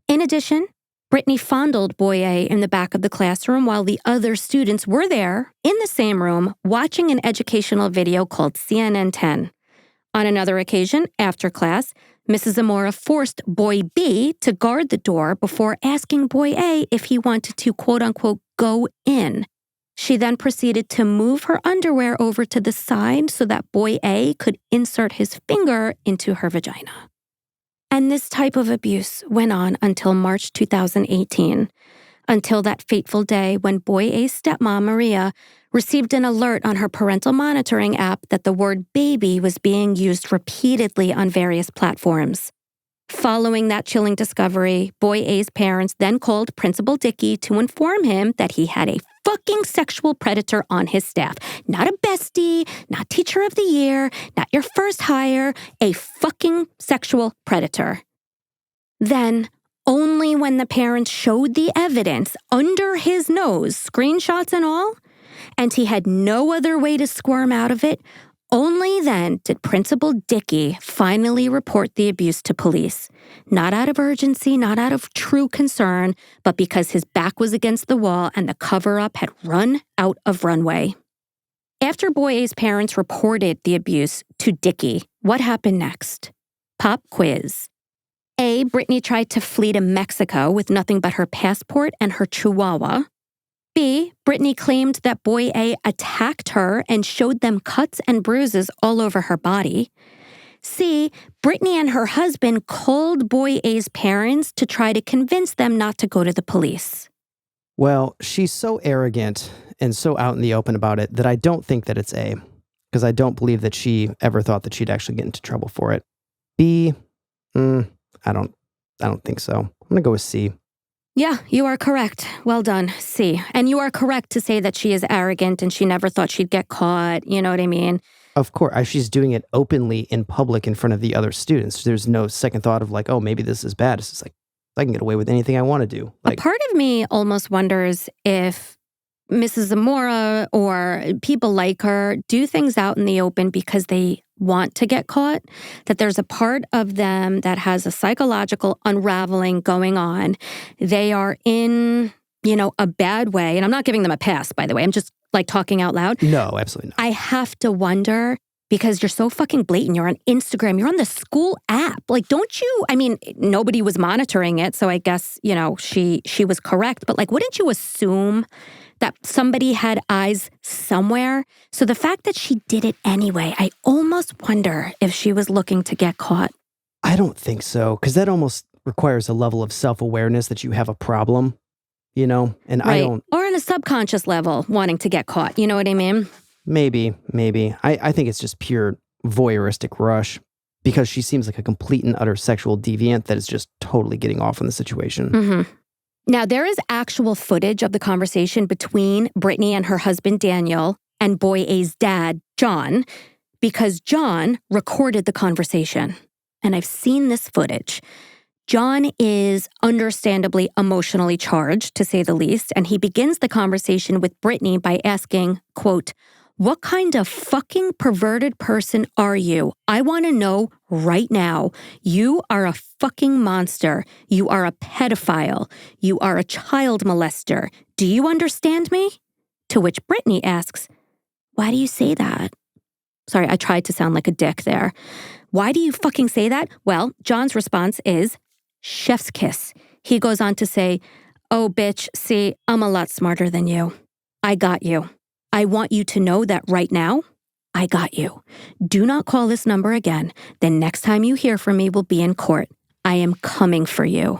In addition, Brittany fondled Boy A in the back of the classroom while the other students were there in the same room watching an educational video called CNN 10. On another occasion, after class, Mrs. Zamora forced Boy B to guard the door before asking Boy A if he wanted to, quote-unquote, go in. She then proceeded to move her underwear over to the side so that Boy A could insert his finger into her vagina. And this type of abuse went on until March 2018, until that fateful day when Boy A's stepmom, Maria, received an alert on her parental monitoring app that the word baby was being used repeatedly on various platforms. Following that chilling discovery, Boy A's parents then called Principal Dickey to inform him that he had a fucking sexual predator on his staff. Not a bestie, not teacher of the year, not your first hire, a fucking sexual predator. Then, Only when the parents showed the evidence under his nose, screenshots and all, and he had no other way to squirm out of it, only then did Principal Dickey finally report the abuse to police. Not out of urgency, not out of true concern, but because his back was against the wall and the cover-up had run out of runway. After Boy A's parents reported the abuse to Dickey, what happened next? Pop quiz. A, Brittany tried to flee to Mexico with nothing but her passport and her chihuahua. B, Brittany claimed that Boy A attacked her and showed them cuts and bruises all over her body. C, Brittany and her husband called Boy A's parents to try to convince them not to go to the police. Well, she's so arrogant and so out in the open about it that I don't think that it's A, because I don't believe that she ever thought that she'd actually get into trouble for it. B, I don't think so. I'm going to go with C. Yeah, you are correct. Well done, C. And you are correct to say that she is arrogant and she never thought she'd get caught. You know what I mean? Of course, she's doing it openly in public in front of the other students. There's no second thought of like, oh, maybe this is bad. It's just like, I can get away with anything I want to do. A part of me almost wonders if Mrs. Zamora or people like her do things out in the open because they want to get caught, that there's a part of them that has a psychological unraveling going on. They are in, a bad way. And I'm not giving them a pass, by the way. I'm just like talking out loud. No, absolutely not. I have to wonder, because you're so fucking blatant. You're on Instagram. You're on the school app. Like, don't you? I mean, nobody was monitoring it. So I guess, she was correct. But like, wouldn't you assume that somebody had eyes somewhere? So the fact that she did it anyway, I almost wonder if she was looking to get caught. I don't think so, because that almost requires a level of self-awareness that you have a problem, and right. I don't... Or on a subconscious level, wanting to get caught. You know what I mean? Maybe. I think it's just pure voyeuristic rush, because she seems like a complete and utter sexual deviant that is just totally getting off in the situation. Mm-hmm. Now, there is actual footage of the conversation between Brittany and her husband, Daniel, and Boy A's dad, John, because John recorded the conversation. And I've seen this footage. John is understandably emotionally charged, to say the least, and he begins the conversation with Brittany by asking, quote, "What kind of fucking perverted person are you? I want to know right now. You are a fucking monster. You are a pedophile. You are a child molester. Do you understand me?" To which Brittany asks, "Why do you say that?" Sorry, I tried to sound like a dick there. Why do you fucking say that? Well, John's response is, chef's kiss. He goes on to say, "Oh, bitch, see, I'm a lot smarter than you. I got you. I want you to know that right now, I got you. Do not call this number again. The next time you hear from me will be in court. I am coming for you."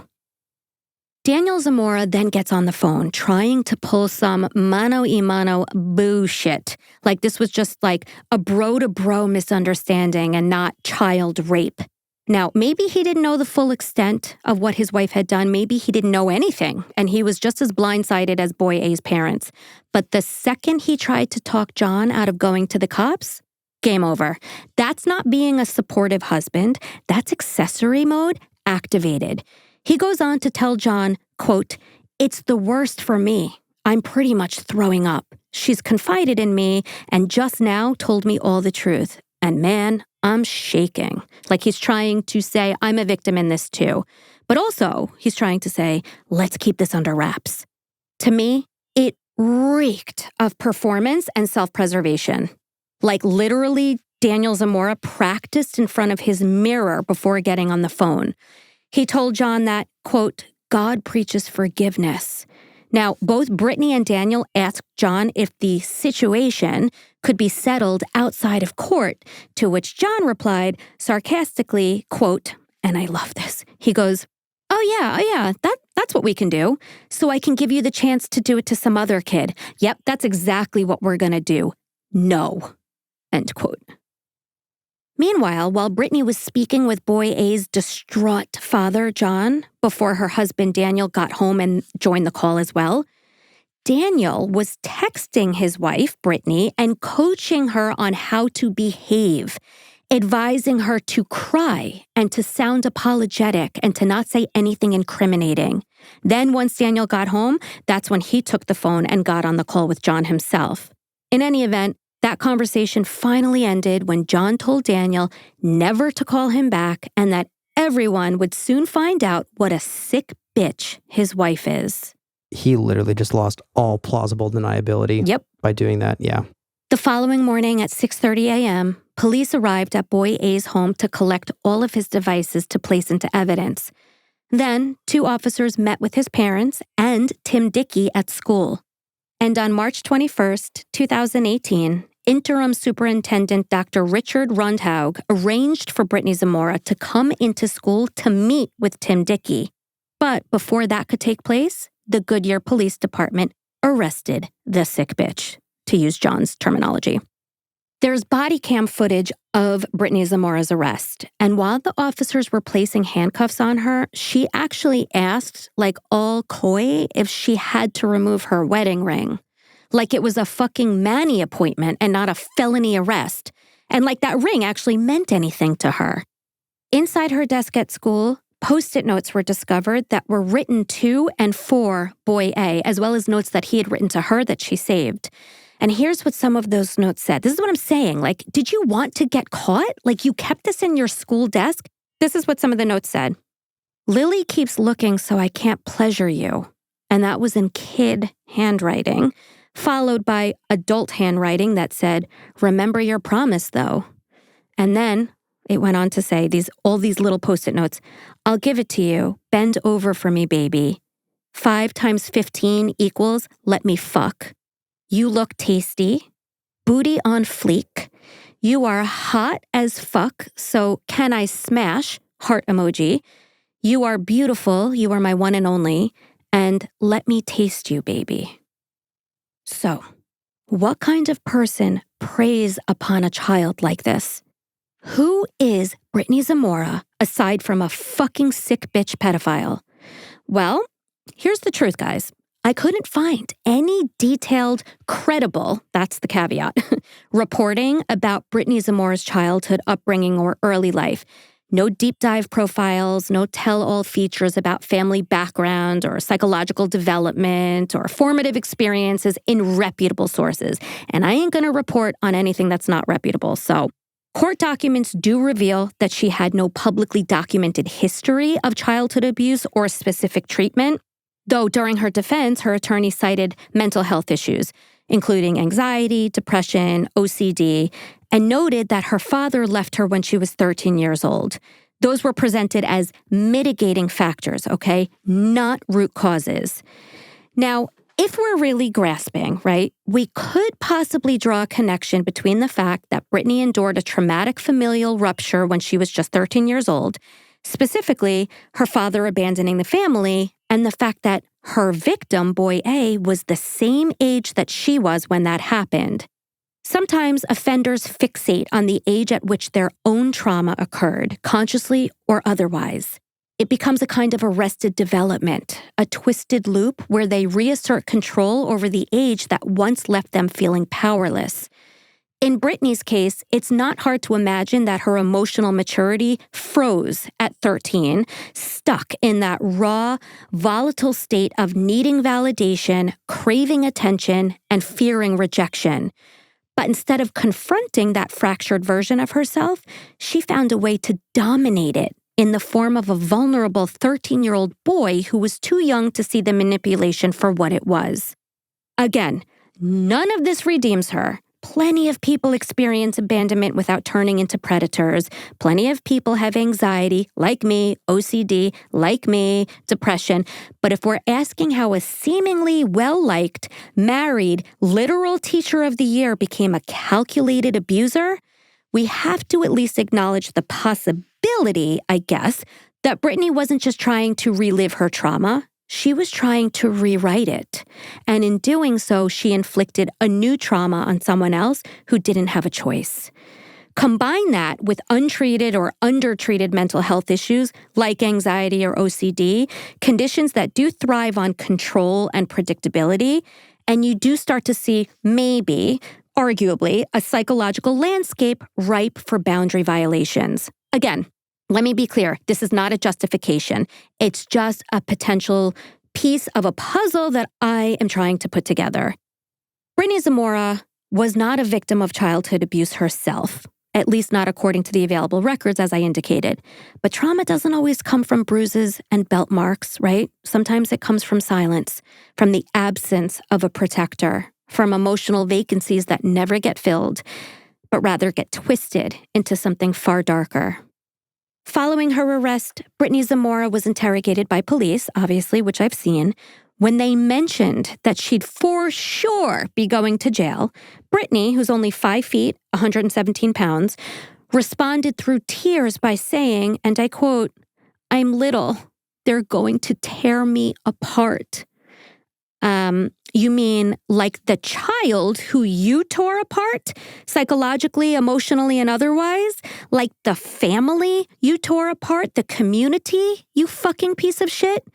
Daniel Zamora then gets on the phone trying to pull some mano-y-mano bullshit. Like this was just like a bro-to-bro misunderstanding and not child rape. Now, maybe he didn't know the full extent of what his wife had done. Maybe he didn't know anything, and he was just as blindsided as Boy A's parents. But the second he tried to talk John out of going to the cops, game over. That's not being a supportive husband. That's accessory mode activated. He goes on to tell John, quote, "It's the worst for me. I'm pretty much throwing up. She's confided in me and just now told me all the truth. And man, I'm shaking." Like he's trying to say, I'm a victim in this too. But also, he's trying to say, let's keep this under wraps. To me, it reeked of performance and self-preservation. Like literally, Daniel Zamora practiced in front of his mirror before getting on the phone. He told John that, quote, "God preaches forgiveness." Now, both Brittany and Daniel asked John if the situation could be settled outside of court, to which John replied sarcastically, quote, and I love this, he goes, oh yeah, that's what we can do. So I can give you the chance to do it to some other kid. Yep, that's exactly what we're gonna do. No, end quote. Meanwhile, while Brittany was speaking with Boy A's distraught father, John, before her husband Daniel got home and joined the call as well, Daniel was texting his wife, Brittany, and coaching her on how to behave. advising her to cry and to sound apologetic and to not say anything incriminating. Then once Daniel got home, that's when he took the phone and got on the call with John himself. In any event, that conversation finally ended when John told Daniel never to call him back and that everyone would soon find out what a sick bitch his wife is. He literally just lost all plausible deniability by doing that, yeah. The following morning at 6:30 a.m., police arrived at Boy A's home to collect all of his devices to place into evidence. Then, 2 officers met with his parents and Tim Dickey at school. And on March 21st, 2018, Interim Superintendent Dr. Richard Rundhaug arranged for Brittany Zamora to come into school to meet with Tim Dickey. But before that could take place, the Goodyear Police Department arrested the sick bitch, to use John's terminology. There's body cam footage of Brittany Zamora's arrest, and while the officers were placing handcuffs on her, she actually asked, like all coy, if she had to remove her wedding ring. Like it was a fucking Manny appointment and not a felony arrest, and like that ring actually meant anything to her. Inside her desk at school, Post-it notes were discovered that were written to and for Boy A, as well as notes that he had written to her that she saved. And here's what some of those notes said. This is what I'm saying. Like, did you want to get caught? Like, you kept this in your school desk? This is what some of the notes said. Lily keeps looking so I can't pleasure you. And that was in kid handwriting, followed by adult handwriting that said, remember your promise, though. And then it went on to say all these little Post-it notes. I'll give it to you. Bend over for me, baby. 5 times 15 equals let me fuck. You look tasty. Booty on fleek. You are hot as fuck, so can I smash? Heart emoji. You are beautiful. You are my one and only. And let me taste you, baby. So, what kind of person preys upon a child like this? Who is Brittany Zamora aside from a fucking sick bitch pedophile? Well, here's the truth, guys. I couldn't find any detailed, credible, that's the caveat, reporting about Brittany Zamora's childhood upbringing or early life. No deep dive profiles, no tell-all features about family background or psychological development or formative experiences in reputable sources. And I ain't gonna report on anything that's not reputable, so court documents do reveal that she had no publicly documented history of childhood abuse or specific treatment, though during her defense, her attorney cited mental health issues, including anxiety, depression, OCD, and noted that her father left her when she was 13 years old. Those were presented as mitigating factors, okay, not root causes. Now, if we're really grasping, right, we could possibly draw a connection between the fact that Brittany endured a traumatic familial rupture when she was just 13 years old, specifically her father abandoning the family, and the fact that her victim, Boy A, was the same age that she was when that happened. Sometimes offenders fixate on the age at which their own trauma occurred, consciously or otherwise. It becomes a kind of arrested development, a twisted loop where they reassert control over the age that once left them feeling powerless. In Brittany's case, it's not hard to imagine that her emotional maturity froze at 13, stuck in that raw, volatile state of needing validation, craving attention, and fearing rejection. But instead of confronting that fractured version of herself, she found a way to dominate it in the form of a vulnerable 13-year-old boy who was too young to see the manipulation for what it was. Again, none of this redeems her. Plenty of people experience abandonment without turning into predators. Plenty of people have anxiety, like me, OCD, like me, depression. But if we're asking how a seemingly well-liked, married, literal teacher of the year became a calculated abuser, we have to at least acknowledge the possibility, I guess, that Brittany wasn't just trying to relive her trauma. She was trying to rewrite it. And in doing so, she inflicted a new trauma on someone else who didn't have a choice. Combine that with untreated or undertreated mental health issues like anxiety or OCD, conditions that do thrive on control and predictability, and you do start to see maybe, arguably a psychological landscape ripe for boundary violations. Again, let me be clear. This is not a justification. It's just a potential piece of a puzzle that I am trying to put together. Brittany Zamora was not a victim of childhood abuse herself, at least not according to the available records, as I indicated. But trauma doesn't always come from bruises and belt marks, right? Sometimes it comes from silence, from the absence of a protector, from emotional vacancies that never get filled, but rather get twisted into something far darker. Following her arrest, Brittany Zamora was interrogated by police, obviously, which I've seen. When they mentioned that she'd for sure be going to jail, Brittany, who's only 5 feet, 117 pounds, responded through tears by saying, and I quote, "I'm little. They're going to tear me apart." You mean like the child who you tore apart, psychologically, emotionally, and otherwise? Like the family you tore apart, the community, you fucking piece of shit?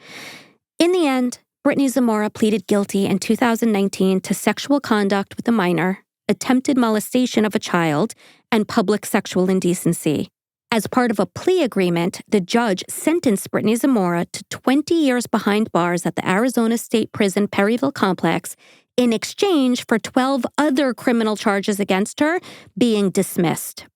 In the end, Brittany Zamora pleaded guilty in 2019 to sexual conduct with a minor, attempted molestation of a child, and public sexual indecency. As part of a plea agreement, the judge sentenced Brittany Zamora to 20 years behind bars at the Arizona State Prison Perryville complex in exchange for 12 other criminal charges against her being dismissed.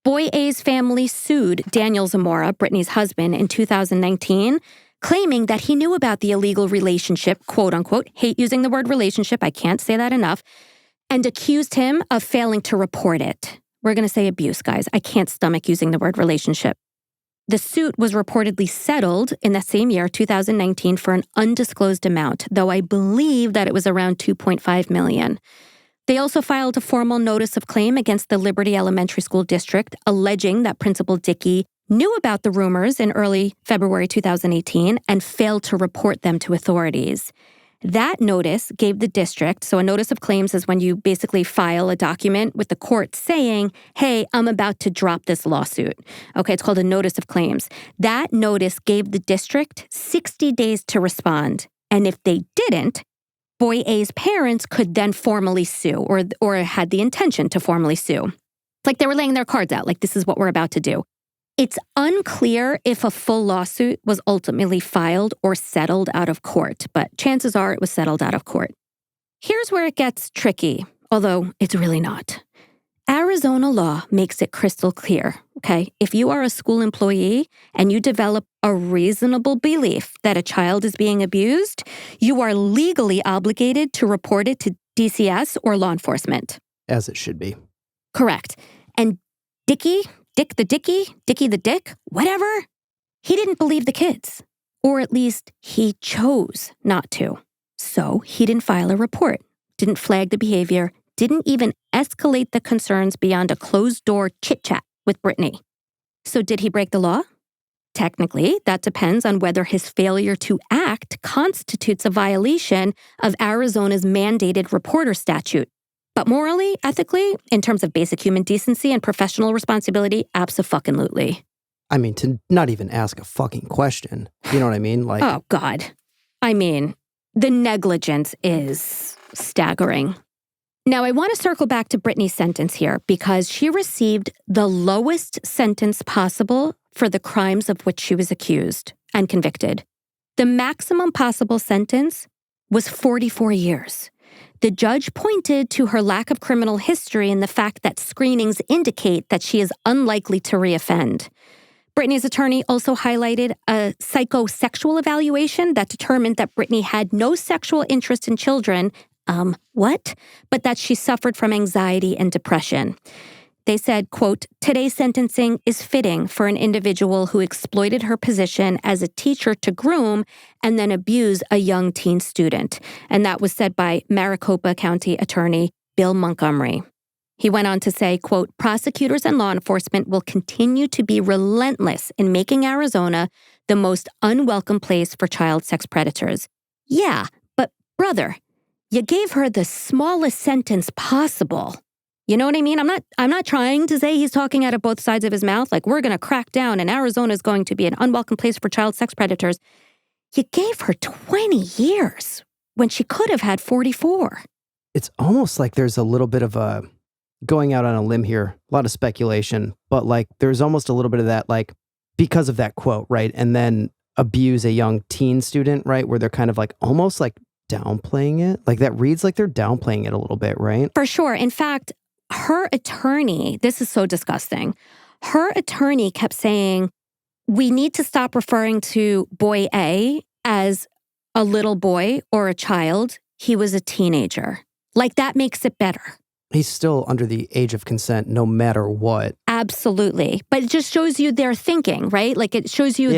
Boy A's family sued Daniel Zamora, Brittany's husband, in 2019, claiming that he knew about the illegal relationship, quote unquote, hate using the word relationship, I can't say that enough, and accused him of failing to report it. We're going to say abuse, guys. I can't stomach using the word relationship. The suit was reportedly settled in that same year, 2019, for an undisclosed amount, though I believe that it was around $2.5 million. They also filed a formal notice of claim against the Liberty Elementary School District, alleging that Principal Dickey knew about the rumors in early February 2018 and failed to report them to authorities. That notice gave the district, so a notice of claims is when you basically file a document with the court saying, hey, I'm about to drop this lawsuit. Okay, it's called a notice of claims. That notice gave the district 60 days to respond. And if they didn't, Boy A's parents could then formally sue or had the intention to formally sue. It's like they were laying their cards out, like this is what we're about to do. It's unclear if a full lawsuit was ultimately filed or settled out of court, but chances are it was settled out of court. Here's where it gets tricky, although it's really not. Arizona law makes it crystal clear, okay? If you are a school employee and you develop a reasonable belief that a child is being abused, you are legally obligated to report it to DCS or law enforcement. As it should be. Correct. And Dick the Dick, whatever, he didn't believe the kids. Or at least he chose not to. So he didn't file a report, didn't flag the behavior, didn't even escalate the concerns beyond a closed-door chit-chat with Brittany. So did he break the law? Technically, that depends on whether his failure to act constitutes a violation of Arizona's mandated reporter statute. But morally, ethically, in terms of basic human decency and professional responsibility, abso-fucking-lutely. I mean, to not even ask a fucking question. You know what I mean? Like, oh, God. I mean, the negligence is staggering. Now, I want to circle back to Brittany's sentence here because she received the lowest sentence possible for the crimes of which she was accused and convicted. The maximum possible sentence was 44 years. The judge pointed to her lack of criminal history and the fact that screenings indicate that she is unlikely to reoffend. Brittany's attorney also highlighted a psychosexual evaluation that determined that Brittany had no sexual interest in children, but that she suffered from anxiety and depression. They said, quote, today's sentencing is fitting for an individual who exploited her position as a teacher to groom and then abuse a young teen student. And that was said by Maricopa County Attorney Bill Montgomery. He went on to say, quote, prosecutors and law enforcement will continue to be relentless in making Arizona the most unwelcome place for child sex predators. Yeah, but brother, you gave her the smallest sentence possible. You know what I mean? I'm not trying to say he's talking out of both sides of his mouth, like we're going to crack down and Arizona is going to be an unwelcome place for child sex predators. You gave her 20 years when she could have had 44. it's almost like there's a little bit of a going out on a limb here, a lot of speculation, but like there's almost a little bit of that, like because of that quote, right? And then abuse a young teen student, right? Where they're kind of like almost like downplaying it. Like that reads like they're downplaying it a little bit, right? For sure. In fact, her attorney, this is so disgusting. Her attorney kept saying, we need to stop referring to boy A as a little boy or a child. He was a teenager. Like that makes it better. He's still under the age of consent no matter what. Absolutely. But it just shows you their thinking, right? Like it shows you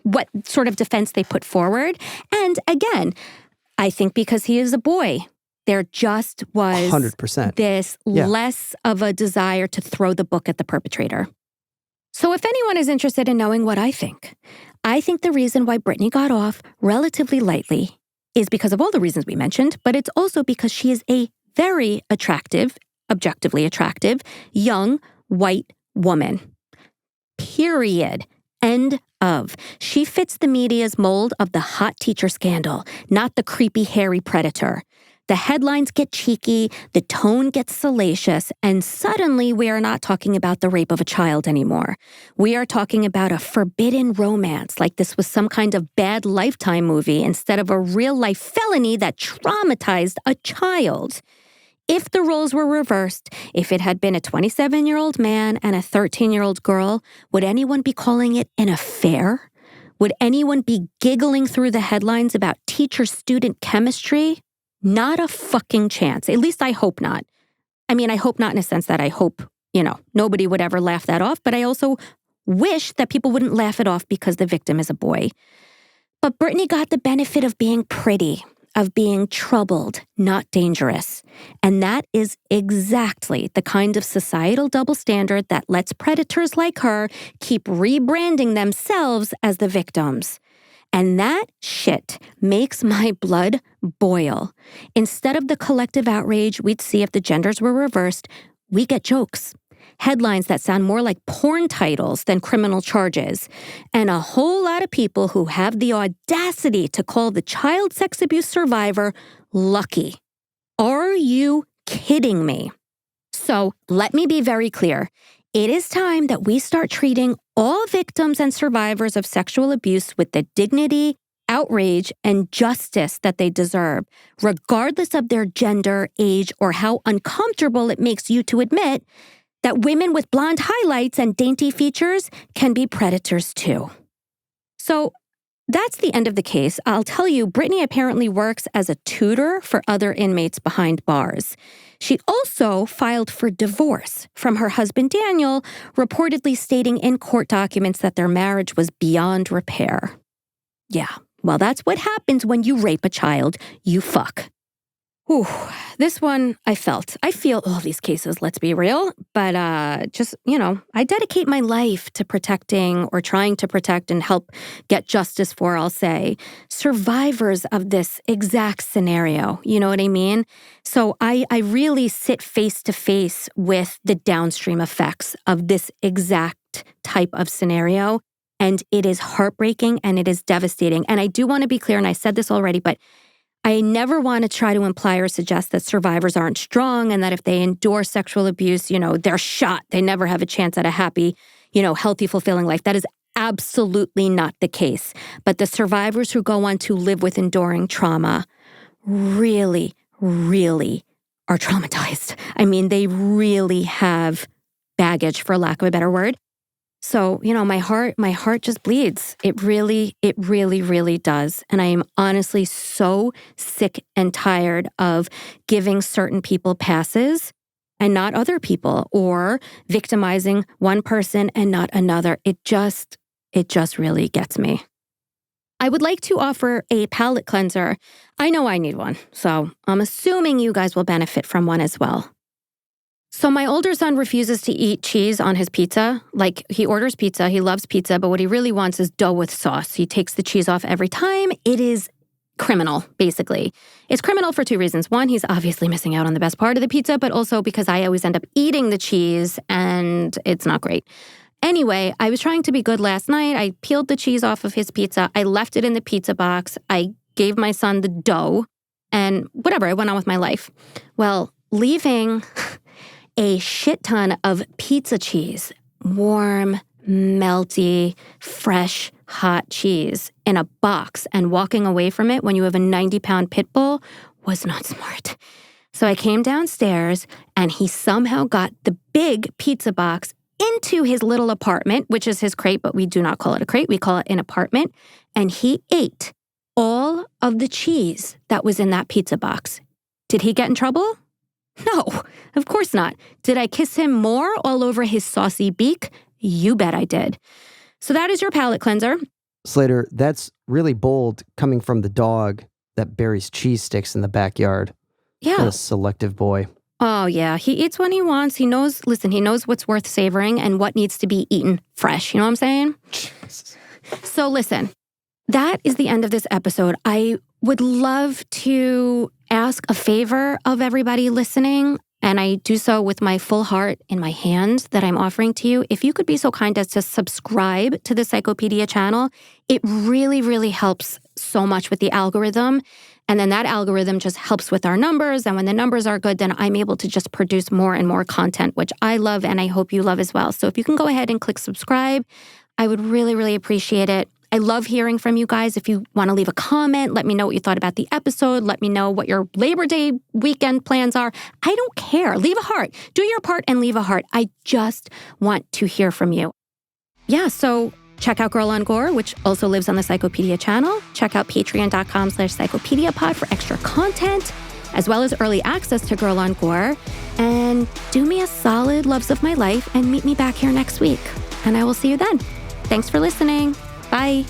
what sort of defense they put forward. And again, I think because he is a boy, there just was 100%. this less of a desire to throw the book at the perpetrator. So if anyone is interested in knowing what I think the reason why Brittany got off relatively lightly is because of all the reasons we mentioned, but it's also because she is a very attractive, objectively attractive, young, white woman. Period. End of. She fits the media's mold of the hot teacher scandal, not the creepy, hairy predator. The headlines get cheeky, the tone gets salacious, and suddenly we are not talking about the rape of a child anymore. We are talking about a forbidden romance, like this was some kind of bad Lifetime movie instead of a real-life felony that traumatized a child. If the roles were reversed, if it had been a 27-year-old man and a 13-year-old girl, would anyone be calling it an affair? Would anyone be giggling through the headlines about teacher-student chemistry? Not a fucking chance. At least I hope not. I mean, I hope not in a sense that I hope, nobody would ever laugh that off, but I also wish that people wouldn't laugh it off because the victim is a boy. But Brittany got the benefit of being pretty, of being troubled, not dangerous. And that is exactly the kind of societal double standard that lets predators like her keep rebranding themselves as the victims. And that shit makes my blood boil. Instead of the collective outrage we'd see if the genders were reversed, we get jokes. Headlines that sound more like porn titles than criminal charges. And a whole lot of people who have the audacity to call the child sex abuse survivor lucky. Are you kidding me? So let me be very clear. It is time that we start treating all victims and survivors of sexual abuse with the dignity, outrage, and justice that they deserve, regardless of their gender, age, or how uncomfortable it makes you to admit that women with blonde highlights and dainty features can be predators too. So that's the end of the case. I'll tell you, Brittany apparently works as a tutor for other inmates behind bars. She also filed for divorce from her husband, Daniel, reportedly stating in court documents that their marriage was beyond repair. Yeah, well, that's what happens when you rape a child. You fuck. Whew, this one I feel all these cases, let's be real, but I dedicate my life to protecting or trying to protect and help get justice for, I'll say, survivors of this exact scenario. You know what I mean? So I really sit face to face with the downstream effects of this exact type of scenario. And it is heartbreaking and it is devastating. And I do want to be clear, and I said this already, but I never want to try to imply or suggest that survivors aren't strong and that if they endure sexual abuse, they're shot. They never have a chance at a happy, healthy, fulfilling life. That is absolutely not the case. But the survivors who go on to live with enduring trauma really, really are traumatized. I mean, they really have baggage, for lack of a better word. So, my heart just bleeds. It really, really does. And I am honestly so sick and tired of giving certain people passes and not other people, or victimizing one person and not another. It just really gets me. I would like to offer a palate cleanser. I know I need one, so I'm assuming you guys will benefit from one as well. So my older son refuses to eat cheese on his pizza. Like, he orders pizza, he loves pizza, but what he really wants is dough with sauce. He takes the cheese off every time. It is criminal, basically. It's criminal for two reasons. One, he's obviously missing out on the best part of the pizza, but also because I always end up eating the cheese and it's not great. Anyway, I was trying to be good last night. I peeled the cheese off of his pizza. I left it in the pizza box. I gave my son the dough. And whatever, I went on with my life. Well, leaving a shit ton of pizza cheese, warm, melty, fresh, hot cheese in a box and walking away from it when you have a 90-pound pit bull was not smart. So I came downstairs and he somehow got the big pizza box into his little apartment, which is his crate, but we do not call it a crate. We call it an apartment. And he ate all of the cheese that was in that pizza box. Did he get in trouble? No, of course not. Did I kiss him more all over his saucy beak? You bet I did. So that is your palate cleanser. Slater, that's really bold coming from the dog that buries cheese sticks in the backyard. Yeah. What a selective boy. Oh, yeah. He eats when he wants. He knows what's worth savoring and what needs to be eaten fresh. You know what I'm saying? So listen, that is the end of this episode. I would love to ask a favor of everybody listening, and I do so with my full heart in my hand that I'm offering to you. If you could be so kind as to subscribe to the Psychopedia channel, it really, really helps so much with the algorithm. And then that algorithm just helps with our numbers. And when the numbers are good, then I'm able to just produce more and more content, which I love and I hope you love as well. So if you can go ahead and click subscribe, I would really, really appreciate it. I love hearing from you guys. If you want to leave a comment, let me know what you thought about the episode. Let me know what your Labor Day weekend plans are. I don't care. Leave a heart. Do your part and leave a heart. I just want to hear from you. Yeah, so check out Girl on Gore, which also lives on the Psychopedia channel. Check out patreon.com/psychopediapod for extra content, as well as early access to Girl on Gore. And do me a solid, loves of my life, and meet me back here next week. And I will see you then. Thanks for listening. Bye.